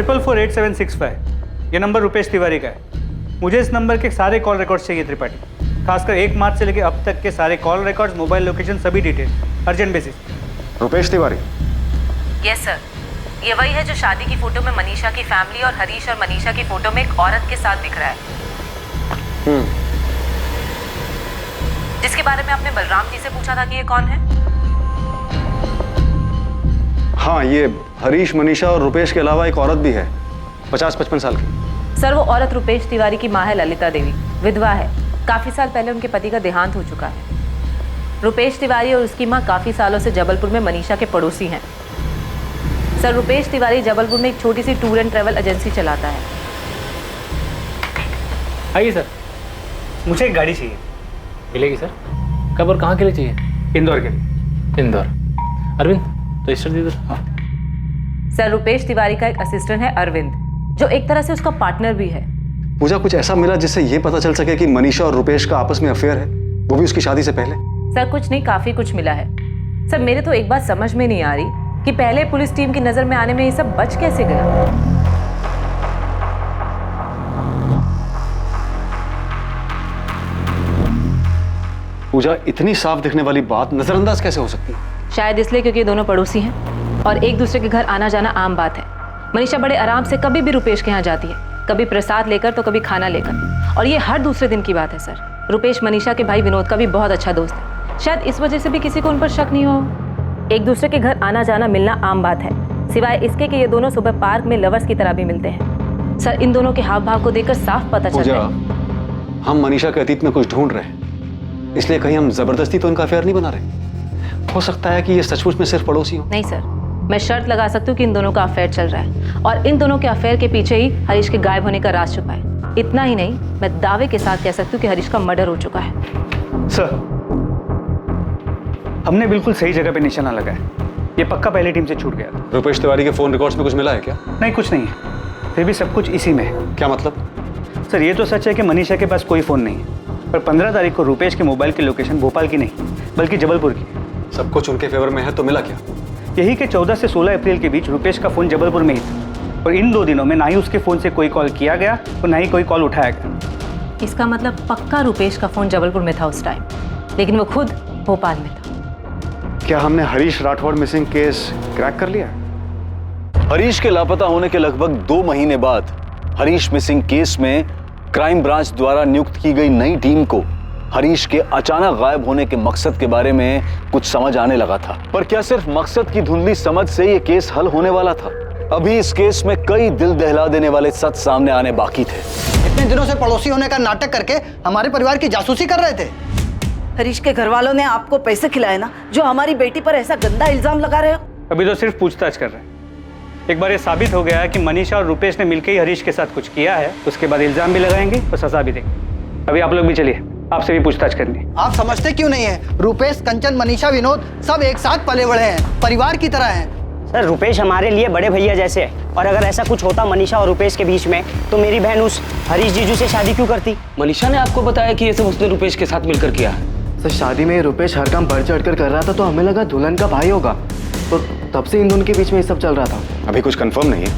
448765 ये नंबर रुपेश तिवारी का है। मुझे इस नंबर के सारे कॉल रिकॉर्ड्स चाहिए त्रिपाठी, खासकर 1 मार्च से लेकर अब तक के सारे कॉल रिकॉर्ड्स, मोबाइल लोकेशन, सभी detail, urgent basis. Rupesh Tiwari? Yes sir, ये वही है जो शादी की फोटो में मनीषा की फैमिली और हरीश और मनीषा की फोटो में एक औरत के साथ दिख रहा है, जिसके बारे में आपने बलराम जी से पूछा था कि ये कौन है। हाँ, ये हरीश, मनीषा और रुपेश के अलावा एक औरत भी है, 50-55 साल की। सर वो औरत रुपेश तिवारी की माँ है ललिता देवी, विधवा है। काफी साल पहले उनके पति का देहांत हो चुका है। रुपेश तिवारी और उसकी माँ काफी सालों से जबलपुर में मनीषा के पड़ोसी हैं। सर रुपेश तिवारी जबलपुर में एक छोटी सी टूर एंड ट्रैवल एजेंसी चलाता है। आइए सर, मुझे एक गाड़ी चाहिए। मिलेगी सर। कब और कहाँ के लिए चाहिए? इंदौर के लिए। इंदौर। अरविंद तो रजिस्टर दे दो। हाँ। सर रुपेश तिवारी का एक असिस्टेंट है अरविंद, जो एक तरह से उसका पार्टनर भी है। पूजा, कुछ ऐसा मिला जिससे ये पता चल सके कि मनीषा और रुपेश का आपस में अफेयर है, वो भी उसकी शादी से पहले? सर कुछ नहीं, काफी कुछ मिला है। सर मेरे तो एक बात समझ में नहीं आ रही कि पहले पुलिस टीम की नजर में आने में ये सब बच कैसे गया। पूजा, इतनी साफ दिखने वाली बात नजरअंदाज कैसे हो सकती है? शायद इसलिए क्योंकि ये दोनों पड़ोसी हैं और एक दूसरे के घर आना जाना आम बात है। मनीषा बड़े आराम से कभी भी रुपेश के यहाँ जाती है, कभी प्रसाद लेकर तो कभी खाना लेकर, और ये हर दूसरे दिन की बात है। सर रुपेश मनीषा के भाई विनोद का भी बहुत अच्छा दोस्त है, शायद इस वजह से भी किसी को उन पर शक नहीं हो। एक दूसरे के घर आना जाना मिलना आम बात है, सिवाय इसके कि ये दोनों सुबह पार्क में लवर्स की तरह भी मिलते हैं। सर इन दोनों के हाव भाव को देखकर साफ पता चलता है। हम मनीषा के अतीत में कुछ ढूंढ रहे हैं, इसलिए कहीं हम जबरदस्ती तो इनका अफेयर नहीं बना रहे। हो सकता है कि ये सचमुच में सिर्फ पड़ोसी हो। नहीं सर, मैं शर्त लगा सकती हूँ कि इन दोनों का अफेयर चल रहा है और इन दोनों के अफेयर के पीछे ही हरीश के गायब होने का राज छुपा है। इतना ही नहीं, मैं दावे के साथ कह सकती हूँ कि हरीश का मर्डर हो चुका है। सर हमने बिल्कुल सही जगह पे निशाना लगाया, ये पक्का पहली टीम से छूट गया था। रुपेश तिवारी के फोन रिकॉर्ड्स में कुछ मिला है क्या? नहीं, कुछ नहीं है, फिर भी सब कुछ इसी में है। क्या मतलब? सर ये तो सच है कि मनीषा के पास कोई फोन नहीं है, पर 15 तारीख को रुपेश के मोबाइल की लोकेशन भोपाल की नहीं बल्कि जबलपुर की। सब कुछ उनके फेवर में है, तो मिला क्या? यही कि 14 से 16 अप्रैल के बीच रुपेश का फोन जबलपुर में ही था और इन 2 दिनों में ना ही उसके फोन से कोई कॉल किया गया और ना ही कोई कॉल उठाया गया। इसका मतलब पक्का रुपेश का फोन जबलपुर में था उस टाइम, लेकिन वो खुद भोपाल में था। क्या हमने Harish Rathore missing case crack कर लिया? हरीश के लापता होने के लगभग 2 महीने बाद हरीश मिसिंग केस में क्राइम ब्रांच द्वारा नियुक्त की गई नई टीम को हरीश के अचानक गायब होने के मकसद के बारे में कुछ समझ आने लगा था। पर क्या सिर्फ मकसद की धुंधली समझ से ये केस हल होने वाला था? अभी इस केस में कई दिल दहला देने वाले सच सामने आने बाकी थे। इतने दिनों से पड़ोसी होने का नाटक करके हमारे परिवार की जासूसी कर रहे थे। हरीश के घर वालों ने आपको पैसे खिलाए ना, जो हमारी बेटी पर ऐसा गंदा इल्जाम लगा रहे हो। अभी तो सिर्फ पूछताछ कर रहे हैं। एक बार ये साबित हो गया कि मनीषा और रुपेश ने मिलकर ही हरीश के साथ कुछ किया है, उसके बाद इल्जाम भी लगाएंगे और सजा भी देंगे। अभी आप लोग भी चलिए, आपसे भी पूछताछ करनी है। आप समझते क्यों नहीं है? रुपेश, कंचन, मनीषा, विनोद सब एक साथ पले बड़े हैं, परिवार की तरह हैं। सर रुपेश हमारे लिए बड़े भैया जैसे है, और अगर ऐसा कुछ होता मनीषा और रुपेश के बीच में तो मेरी बहन उस हरीश जीजू से शादी क्यों करती? मनीषा ने आपको बताया कि ये सब उसने रुपेश के साथ मिलकर किया है। सर शादी में रुपेश हर काम बढ़ चढ़ कर रहा था, तो हमें लगा दुल्हन का भाई होगा, तो तब से इन दोनों के बीच में ये सब चल रहा था। अभी कुछ कंफर्म नहीं है,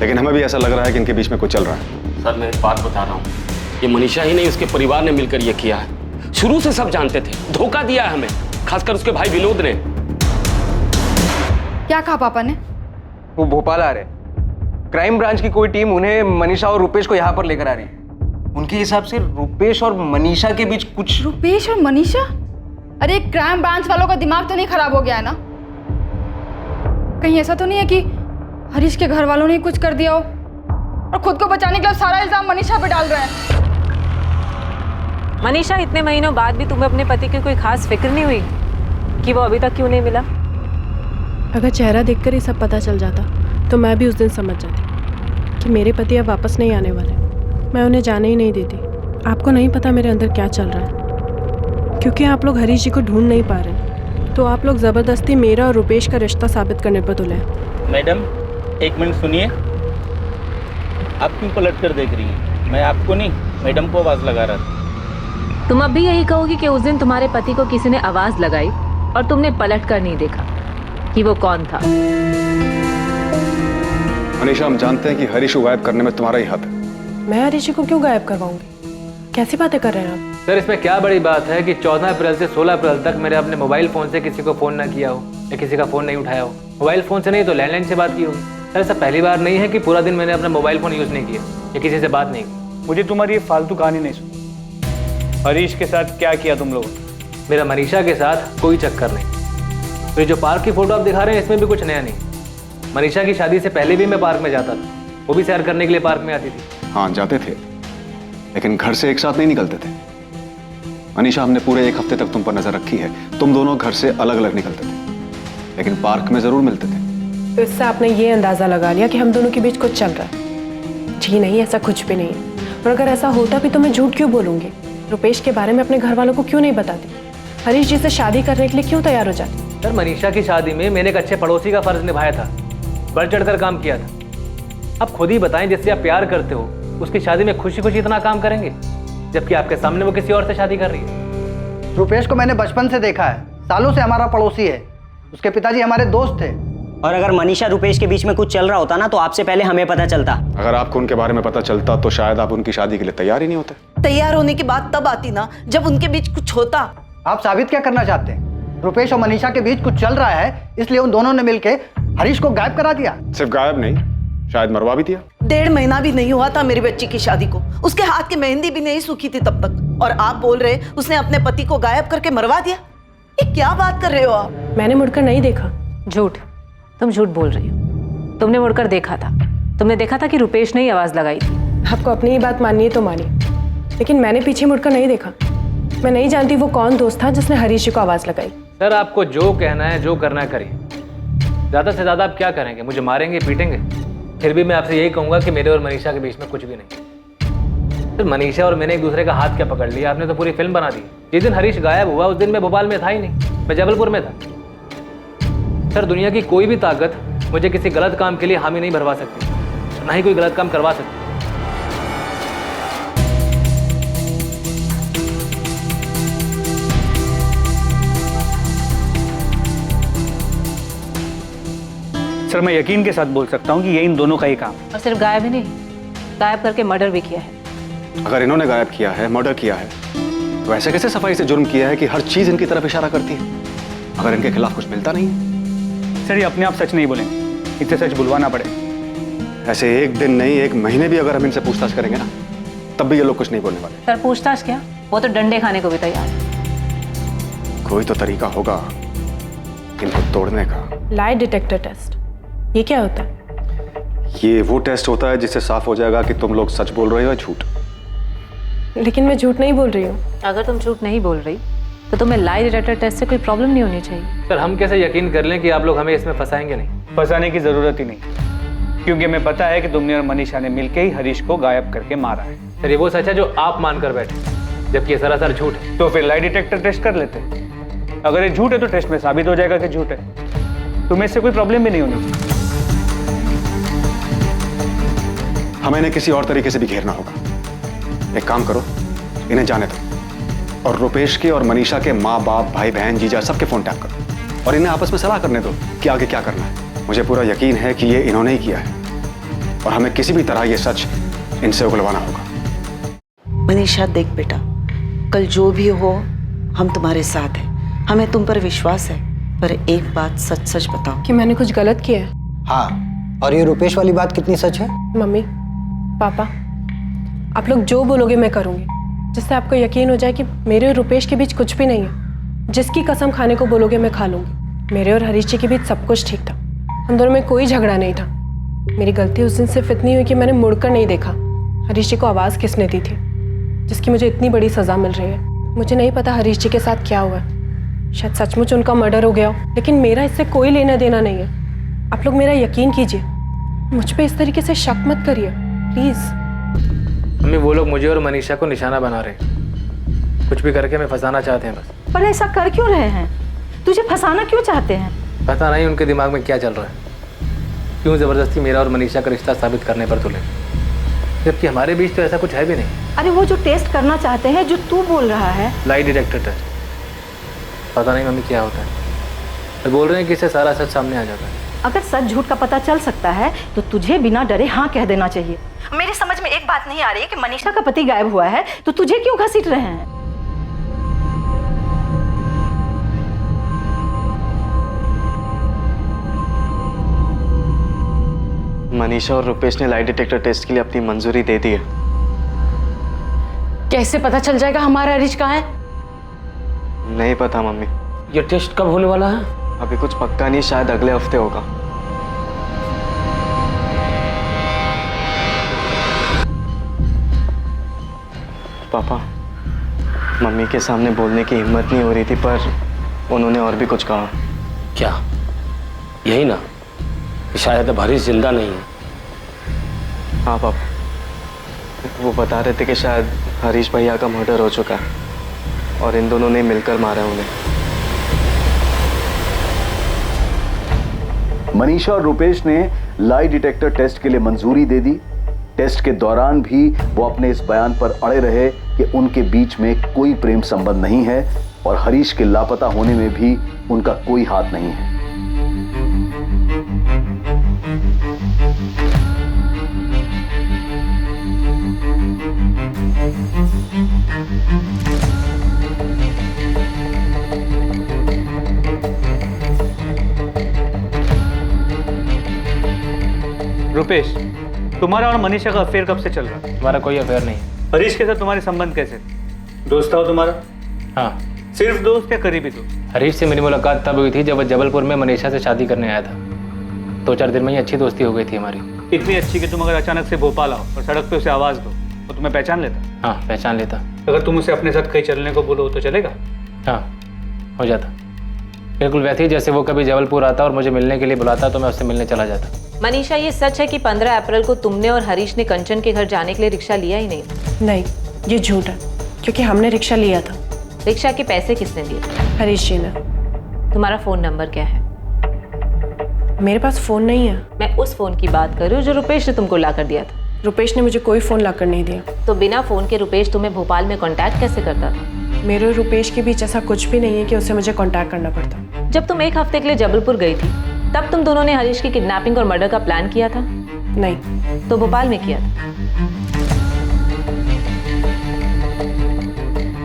लेकिन हमें भी ऐसा लग रहा है कि इनके बीच में कुछ चल रहा है। सर मैं एक बात बता रहा हूँ, ये मनीषा ही नहीं उसके परिवार ने मिलकर ये किया है। शुरू से सब जानते थे, धोखा दिया है हमें, खासकर उसके भाई विनोद ने। क्या कहा पापा ने? वो भोपाल आ रहे, क्राइम ब्रांच की कोई टीम उन्हें मनीषा और रुपेश को यहाँ पर लेकर आ रही है। उनके हिसाब से रुपेश और मनीषा के बीच कुछ। रुपेश और मनीषा? अरे क्राइम ब्रांच वालों का दिमाग तो नहीं खराब हो गया है ना? कहीं ऐसा तो नहीं है कि हरीश के घर वालों ने कुछ कर दिया हो और खुद को बचाने के लिए सारा इल्जाम मनीषा पे डाल रहे हैं? मनीषा, इतने महीनों बाद भी तुम्हें अपने पति की कोई खास फिक्र नहीं हुई कि वो अभी तक क्यों नहीं मिला? अगर चेहरा देखकर ही सब पता चल जाता तो मैं भी उस दिन समझ जाती कि मेरे पति अब वापस नहीं आने वाले। मैं उन्हें जाने ही नहीं देती। आपको नहीं पता मेरे अंदर क्या चल रहा है, क्योंकि आप लोग हरीश जी को ढूंढ नहीं पा रहे, तो आप लोग ज़बरदस्ती मेरा और रुपेश का रिश्ता साबित करने पर तुले। मैडम एक मिनट सुनिए, आप क्यों पलट कर देख रही हैं? मैं आपको नहीं, मैडम को आवाज़ लगा रहा था। तुम अब भी यही कहोगी कि उस दिन तुम्हारे पति को किसी ने आवाज़ लगाई और तुमने पलट कर नहीं देखा कि वो कौन था? मनीषा, हम जानते हैं कि हरीश को गायब करने में तुम्हारा ही हाथ है। मैं हरीश को क्यों गायब करवाऊंगी? कैसी बातें कर रहे हैं आप? सर, इसमें क्या बड़ी बात है कि 14 अप्रैल से 16 अप्रैल तक मैंने अपने मोबाइल फ़ोन से किसी को फ़ोन ना किया हो या किसी का फ़ोन नहीं उठाया हो। मोबाइल फ़ोन से नहीं तो लैंडलाइन से बात की होगी। सर, ऐसा पहली बार नहीं है कि पूरा दिन मैंने अपना मोबाइल फ़ोन यूज़ नहीं किया या किसी से बात नहीं की। मुझे तुम्हारी ये फालतू कहानी नहीं सुनी। हरीश के साथ क्या किया तुम लोगों ने? मेरा मनीषा के साथ कोई चक्कर नहीं। तो ये जो पार्क की फ़ोटो आप दिखा रहे हैं, इसमें भी कुछ नया नहीं। मनीषा की शादी से पहले भी मैं पार्क में जाता था, वो भी सैर करने के लिए पार्क में आती थी। हाँ, जाते थे, लेकिन घर से एक साथ नहीं निकलते थे। मनीषा, हमने पूरे एक हफ्ते तक तुम पर नजर रखी है। तुम दोनों घर से अलग अलग निकलते थे, लेकिन पार्क में जरूर मिलते थे। तो इससे आपने ये अंदाजा लगा लिया कि हम दोनों के बीच कुछ चल रहा है? जी नहीं, ऐसा कुछ भी नहीं है। और अगर ऐसा होता भी तो मैं झूठ क्यों बोलूंगी? रुपेश के बारे में अपने घर वालों को क्यों नहीं बताती? हरीश जी से शादी करने के लिए क्यों तैयार हो जाती? सर, मनीषा की शादी में मैंने एक अच्छे पड़ोसी का फर्ज निभाया था, बढ़ चढ़कर काम किया था। आप खुद ही बताएं, जिससे आप प्यार करते हो उसकी शादी में खुशी खुशी इतना काम करेंगे, जबकि आपके सामने वो किसी और से शादी कर रही है। रुपेश को मैंने बचपन से देखा है, सालों से हमारा पड़ोसी है। उसके पिताजी हमारे दोस्त थे। और अगर मनीषा रुपेश के बीच में कुछ चल रहा होता ना, तो आपसे पहले हमें पता चलता। अगर आपको उनके बारे में पता चलता तो शायद आप उनकी शादी के लिए तैयार ही नहीं होते। तैयार होने की बात तब आती ना जब उनके बीच कुछ होता। आप साबित क्या करना चाहते हैं? रुपेश और मनीषा के बीच कुछ चल रहा है, इसलिए उन दोनों ने मिलकर हरीश को गायब करा दिया। सिर्फ गायब नहीं, शायद मरवा भी दिया। 1.5 महीना भी नहीं हुआ था मेरी बच्ची की शादी को, उसके हाथ की मेहंदी भी नहीं सूखी थी तब तक, और आप बोल रहे उसने अपने पति को गायब करके मरवा दिया? ये क्या बात कर रहे हो आप? मैंने मुड़कर नहीं देखा। झूठ, तुम झूठ बोल रही हो। तुमने मुड़कर देखा था, तुमने देखा था कि रुपेश ने ही आवाज लगाई थी। आपको अपनी ही बात माननी है तो मानिए, लेकिन मैंने पीछे मुड़कर नहीं देखा। मैं नहीं जानती वो कौन दोस्त था जिसने हरीश जी को आवाज लगाई। सर, आपको जो कहना है, जो करना है करिए। ज़्यादा से ज़्यादा आप क्या करेंगे? मुझे मारेंगे, पीटेंगे? फिर भी मैं आपसे यही कहूँगा कि मेरे और मनीषा के बीच में कुछ भी नहीं। फिर मनीषा और मैंने एक दूसरे का हाथ क्या पकड़ लिया? आपने तो पूरी फिल्म बना दी। जिस दिन हरीश गायब हुआ उस दिन मैं भोपाल में था ही नहीं, मैं जबलपुर में था। सर, दुनिया की कोई भी ताकत मुझे किसी गलत काम के लिए हामी नहीं भरवा सकती, ना ही कोई गलत काम करवा सकती। सर, मैं यकीन के साथ बोल सकता हूँ कि ये इन दोनों का ही काम। और सिर्फ गायब ही नहीं, गायब करके मर्डर भी किया है। अगर इन्होंने गायब किया है, मर्डर किया है, तो ऐसे कैसे सफाई से जुर्म किया है कि हर चीज इनकी तरफ इशारा करती है, अगर इनके खिलाफ कुछ मिलता नहीं है? सर, ये अपने आप सच नहीं बोलेंगे, इसे सच बुलवाना पड़े। ऐसे एक दिन नहीं, एक महीने भी अगर हम इनसे पूछताछ करेंगे ना, तब भी ये लोग कुछ नहीं बोलने वाले। सर, पूछताछ क्या, वो तो डंडे खाने को भी तैयार है। कोई तो तरीका होगा इनको तोड़ने का। लाई डिटेक्टर टेस्ट, ये क्या होता है? ये वो टेस्ट होता है जिससे साफ हो जाएगा कि तुम लोग सच बोल रहे हो या झूठ। लेकिन मैं झूठ नहीं बोल रही हूँ। अगर तुम झूठ नहीं बोल रही तो तुम्हें लाई डिटेक्टर टेस्ट से कोई प्रॉब्लम नहीं होनी चाहिए। सर, हम कैसे यकीन कर लें कि आप लोग हमें इसमें फंसाएंगे नहीं? फंसाने की जरूरत ही नहीं, क्योंकि हमें पता है कि तुमने और मनीषा ने मिलकर ही हरीश को गायब करके मारा है। सर, ये वो सच है जो आप मानकर बैठे, जबकि ये सरासर झूठ है। तो फिर लाई डिटेक्टर टेस्ट कर लेते। अगर ये झूठ है तो टेस्ट में साबित हो जाएगा कि झूठ है। तुम्हें इससे कोई प्रॉब्लम भी नहीं होनी चाहिए। हमें इन्हें किसी और तरीके से भी घेरना होगा। एक काम करो, इन्हें जाने दो और रुपेश के और मनीषा के माँ बाप, भाई बहन, जीजा सबके फोन टैप करो और इन्हें आपस में सलाह करने दो कि आगे क्या करना है। मुझे पूरा यकीन है कि ये इन्होंने ही किया है और हमें किसी भी तरह ये सच इनसे उगलवाना होगा। मनीषा, देख बेटा, कल जो भी हो हम तुम्हारे साथ हैं, हमें तुम पर विश्वास है, पर एक बात सच सच बताओ कि मैंने कुछ गलत किया है। हाँ, और ये रुपेश वाली बात कितनी सच है? मम्मी पापा, आप लोग जो बोलोगे मैं करूँगी, जिससे आपको यकीन हो जाए कि मेरे और रुपेश के बीच कुछ भी नहीं है। जिसकी कसम खाने को बोलोगे मैं खा लूँगी। मेरे और हरीश जी के बीच सब कुछ ठीक था, हम दोनों में कोई झगड़ा नहीं था। मेरी गलती उस दिन सिर्फ इतनी हुई कि मैंने मुड़कर नहीं देखा हरीश जी को आवाज़ किसने दी थी, जिसकी मुझे इतनी बड़ी सज़ा मिल रही है। मुझे नहीं पता हरीश जी के साथ क्या हुआ, शायद सचमुच उनका मर्डर हो गया हो, लेकिन मेरा इससे कोई लेना देना नहीं है। आप लोग मेरा यकीन कीजिए, मुझ पे इस तरीके से शक मत करिए प्लीज़। मम्मी, वो लोग मुझे और मनीषा को निशाना बना रहे हैं, कुछ भी करके हमें फंसाना चाहते हैं बस। पर ऐसा कर क्यों रहे हैं? तुझे फंसाना क्यों चाहते हैं? पता नहीं उनके दिमाग में क्या चल रहा है, क्यों ज़बरदस्ती मेरा और मनीषा का रिश्ता साबित करने पर तुले, जबकि हमारे बीच तो ऐसा कुछ है भी नहीं। अरे वो जो टेस्ट करना चाहते हैं, जो तू बोल रहा है, लाई डिटेक्टर टेस्ट, पता नहीं मम्मी क्या होता है। बोल रहे हैं कि इससे सारा सच सामने आ जाता है। अगर सच झूठ का पता चल सकता है तो तुझे बिना डरे हाँ कह देना चाहिए। मेरी समझ में एक बात नहीं आ रही है कि मनीषा का पति गायब हुआ है तो तुझे क्यों घसीट रहे हैं? मनीषा और रुपेश ने लाई डिटेक्टर टेस्ट के लिए अपनी मंजूरी दे दी है। कैसे पता चल जाएगा हमारा हरीश कहाँ है? नहीं पता मम्मी। ये टेस्ट कब होने वाला है? अभी कुछ पक्का नहीं, शायद अगले हफ्ते होगा। पापा, मम्मी के सामने बोलने की हिम्मत नहीं हो रही थी पर उन्होंने और भी कुछ कहा। क्या? यही ना कि शायद अब हरीश जिंदा नहीं है। हाँ पापा, वो बता रहे थे कि शायद हरीश भैया का मर्डर हो चुका है और इन दोनों ने मिलकर मारा उन्हें। मनीषा और रुपेश ने लाई डिटेक्टर टेस्ट के लिए मंजूरी दे दी। टेस्ट के दौरान भी वो अपने इस बयान पर अड़े रहे कि उनके बीच में कोई प्रेम संबंध नहीं है और हरीश के लापता होने में भी उनका कोई हाथ नहीं है। रुपेश, तुम्हारा और मनीषा का अफेयर कब से चल रहा है? हमारा कोई अफेयर नहीं। हरीश के साथ तुम्हारे संबंध कैसे? दोस्त था वो तुम्हारा? हाँ। सिर्फ दोस्त या करीबी दोस्त? हरीश से मेरी मुलाकात तब हुई थी जब वो जबलपुर में मनीषा से शादी करने आया था। 2-4 दिन में ही अच्छी दोस्ती हो गई थी हमारी। इतनी अच्छी कि तुम अगर अचानक से भोपाल आओ और सड़क पे उसे आवाज़ दो तो तुम्हें पहचान लेता? हाँ, पहचान लेता। अगर तुम उसे अपने साथ कहीं चलने को बोलो तो चलेगा? हाँ, हो जाता। बिल्कुल वैसे ही जैसे वो कभी जबलपुर आता और मुझे मिलने के लिए बुलाता तो मैं उससे मिलने चला जाता। मनीषा, ये सच है कि 15 अप्रैल को तुमने और हरीश ने कंचन के घर जाने के लिए रिक्शा लिया ही नहीं? नहीं, ये झूठ है क्योंकि हमने रिक्शा लिया था। रिक्शा के पैसे किसने दिए? हरीश जी ने। तुम्हारा फोन नंबर क्या है? मेरे पास फोन नहीं है। मैं उस फोन की बात कर रही हूँ जो रुपेश ने तुमको ला कर दिया था। रुपेश ने मुझे कोई फोन लाकर नहीं दिया। तो बिना फोन के रुपेश तुम्हें भोपाल में कांटेक्ट कैसे करता था? मेरे और रुपेश के बीच ऐसा कुछ भी नहीं है कि उससे मुझे कांटेक्ट करना पड़ता। जब तुम 1 हफ्ते के लिए जबलपुर गई थी तब तुम दोनों ने हरीश की किडनैपिंग और मर्डर का प्लान किया था? नहीं। तो भोपाल में किया था।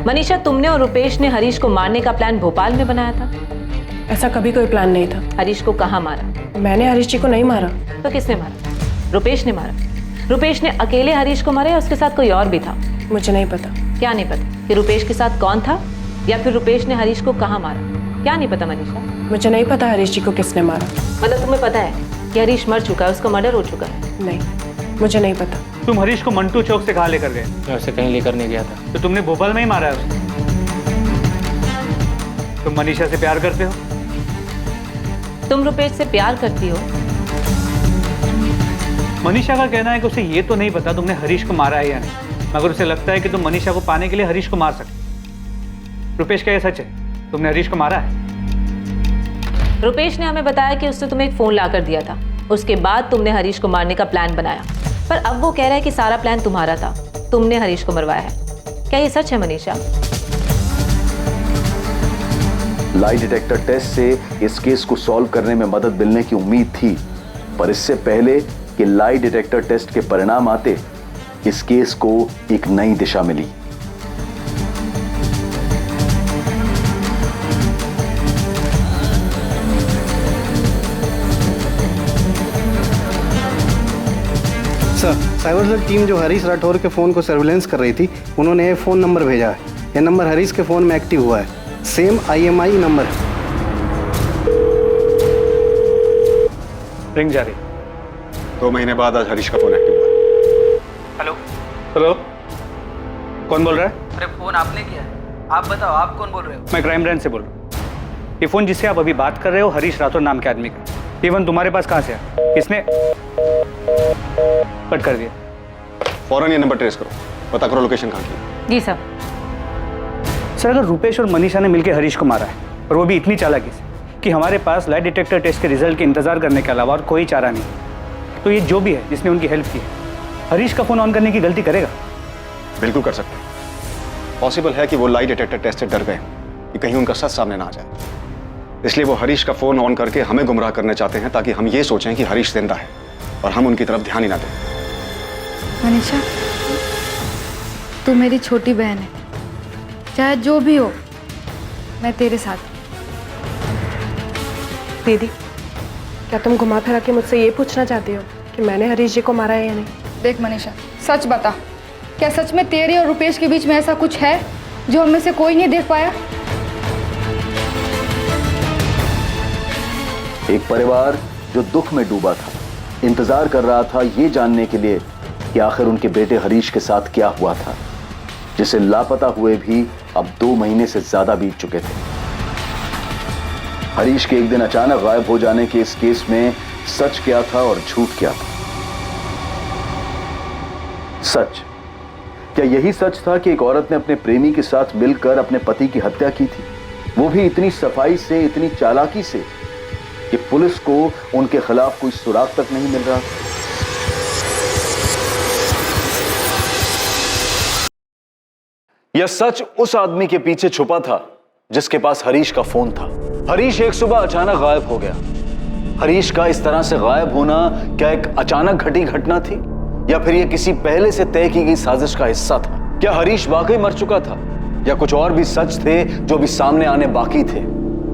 मनीषा, तुमने और रुपेश ने हरीश को मारने का प्लान भोपाल में बनाया था? ऐसा कभी कोई प्लान नहीं था। हरीश को कहाँ मारा? मैंने हरीश जी को नहीं मारा। तो किसने मारा? रुपेश ने मारा। रुपेश ने अकेले हरीश को मारा या उसके साथ कोई और भी था? मुझे नहीं पता। क्या नहीं पता? कि रुपेश के साथ कौन था या फिर रुपेश ने हरीश को कहाँ मारा? क्या नहीं पता मनीषा? मुझे नहीं पता हरीश जी को किसने मारा। मतलब तुम्हें पता है कि हरीश मर चुका है, उसका मर्डर हो चुका है? नहीं, मुझे नहीं पता। तुम हरीश को मंटू चौक से कहाँ लेकर गए? मैं उसे कहीं लेकर नहीं गया था। तो तुमने भोपाल में ही मारा है उसे? तुम मनीषा से प्यार करते हो? तुम रुपेश से प्यार करती हो? मनीषा का कहना है कि उसे ये तो नहीं पता तुमने हरीश को मारा है या नहीं, मगर उसे लगता है कि तुम मनीषा को पाने के लिए हरीश को मार सकते। रुपेश, क्या ये सच है? तुमने हरीश को मारा है? रुपेश ने हमें बताया कि उसने तुम्हें एक फोन ला कर दिया था, उसके बाद तुमने हरीश को मारने का प्लान बनाया, पर अब वो कह रहा है कि सारा प्लान तुम्हारा था, तुमने हरीश को मरवाया है। क्या ये सच है मनीषा? लाई डिटेक्टर टेस्ट से इस केस को सॉल्व करने में मदद मिलने की उम्मीद थी, पर इससे पहले कि लाई डिटेक्टर टेस्ट के परिणाम आते, इस केस को एक नई दिशा मिली। सर, साइबर सेल टीम जो हरीश राठौर के फ़ोन को सर्विलेंस कर रही थी, उन्होंने ये फ़ोन नंबर भेजा है। ये नंबर हरीश के फ़ोन में एक्टिव हुआ है, सेम IMI नंबर है। रिंग जा रही। 2 महीने बाद आज हरीश का फ़ोन एक्टिव हुआ। हेलो हेलो, कौन बोल रहा है? अरे फोन आपने किया है, आप बताओ आप कौन बोल रहे हो? मैं क्राइम ब्रांच से बोल रहा हूँ। ये फ़ोन जिससे आप अभी बात कर रहे हो हरीश राठौर नाम के आदमी का, ये फ़ोन तुम्हारे पास कहाँ से आया? किसने कट कर दिया? फौरन ये नंबर ट्रेस करो, पता करो लोकेशन कहाँ की। जी सर। सर, अगर रुपेश और मनीषा ने मिलकर हरीश को मारा है और वो भी इतनी चालाकी से कि हमारे पास लाई डिटेक्टर टेस्ट के रिजल्ट के इंतजार करने के अलावा और कोई चारा नहीं, तो ये जो भी है जिसने उनकी हेल्प की है, हरीश का फ़ोन ऑन करने की गलती करेगा? बिल्कुल कर सकते हैं। पॉसिबल है कि वो लाई डिटेक्टर टेस्ट से डर गए कि कहीं उनका सच सामने ना आ जाए। इसलिए वो हरीश का फोन ऑन करके हमें गुमराह करना चाहते हैं ताकि हम ये सोचें कि हरीश जिंदा है और हम उनकी तरफ ध्यान ही ना दें। मनीषा, तू मेरी छोटी बहन है, चाहे जो भी हो मैं तेरे साथ। दीदी, क्या तुम घुमा फिरा के मुझसे ये पूछना चाहती हो कि मैंने हरीश जी को मारा है या नहीं? देख मनीषा, सच बता, क्या सच में तेरे और रुपेश के बीच में ऐसा कुछ है जो हम में से कोई नहीं देख पाया? एक परिवार जो दुख में डूबा था, इंतजार कर रहा था ये जानने के लिए कि आखिर उनके बेटे हरीश के साथ क्या हुआ था, जिसे लापता हुए भी अब 2 महीने से ज्यादा बीत चुके थे। हरीश के एक दिन अचानक गायब हो जाने के इस केस में सच क्या था और झूठ क्या था? सच, क्या यही सच था कि एक औरत ने अपने प्रेमी के साथ मिलकर अपने पति की हत्या की थी, वो भी इतनी सफाई से, इतनी चालाकी से कि पुलिस को उनके खिलाफ कोई सुराग तक नहीं मिल रहा था? यह सच उस आदमी के पीछे छुपा था जिसके पास हरीश का फोन था। हरीश एक सुबह अचानक गायब हो गया। हरीश का इस तरह से गायब होना क्या एक अचानक घटी घटना थी या फिर यह किसी पहले से तय की गई साजिश का हिस्सा था? क्या हरीश वाकई मर चुका था या कुछ और भी सच थे जो भी सामने आने बाकी थे?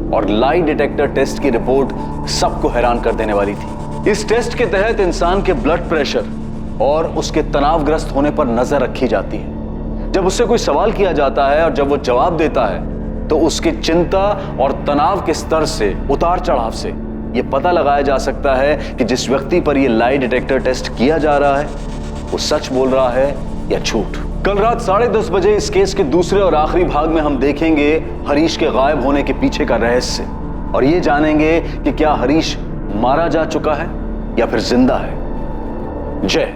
और लाई डिटेक्टर टेस्ट की रिपोर्ट सबको हैरान कर देने वाली थी। इस टेस्ट के तहत इंसान के ब्लड प्रेशर और उसके तनावग्रस्त होने पर नजर रखी जाती है। जब उससे कोई सवाल किया जाता है और जब वो जवाब देता है तो उसकी चिंता और तनाव के स्तर से, उतार चढ़ाव से यह पता लगाया जा सकता है कि जिस व्यक्ति पर यह लाई डिटेक्टर टेस्ट किया जा रहा है वो सच बोल रहा है या झूठ। कल रात 10:30 बजे इस केस के दूसरे और आखिरी भाग में हम देखेंगे हरीश के गायब होने के पीछे का रहस्य और ये जानेंगे कि क्या हरीश मारा जा चुका है या फिर जिंदा है। जय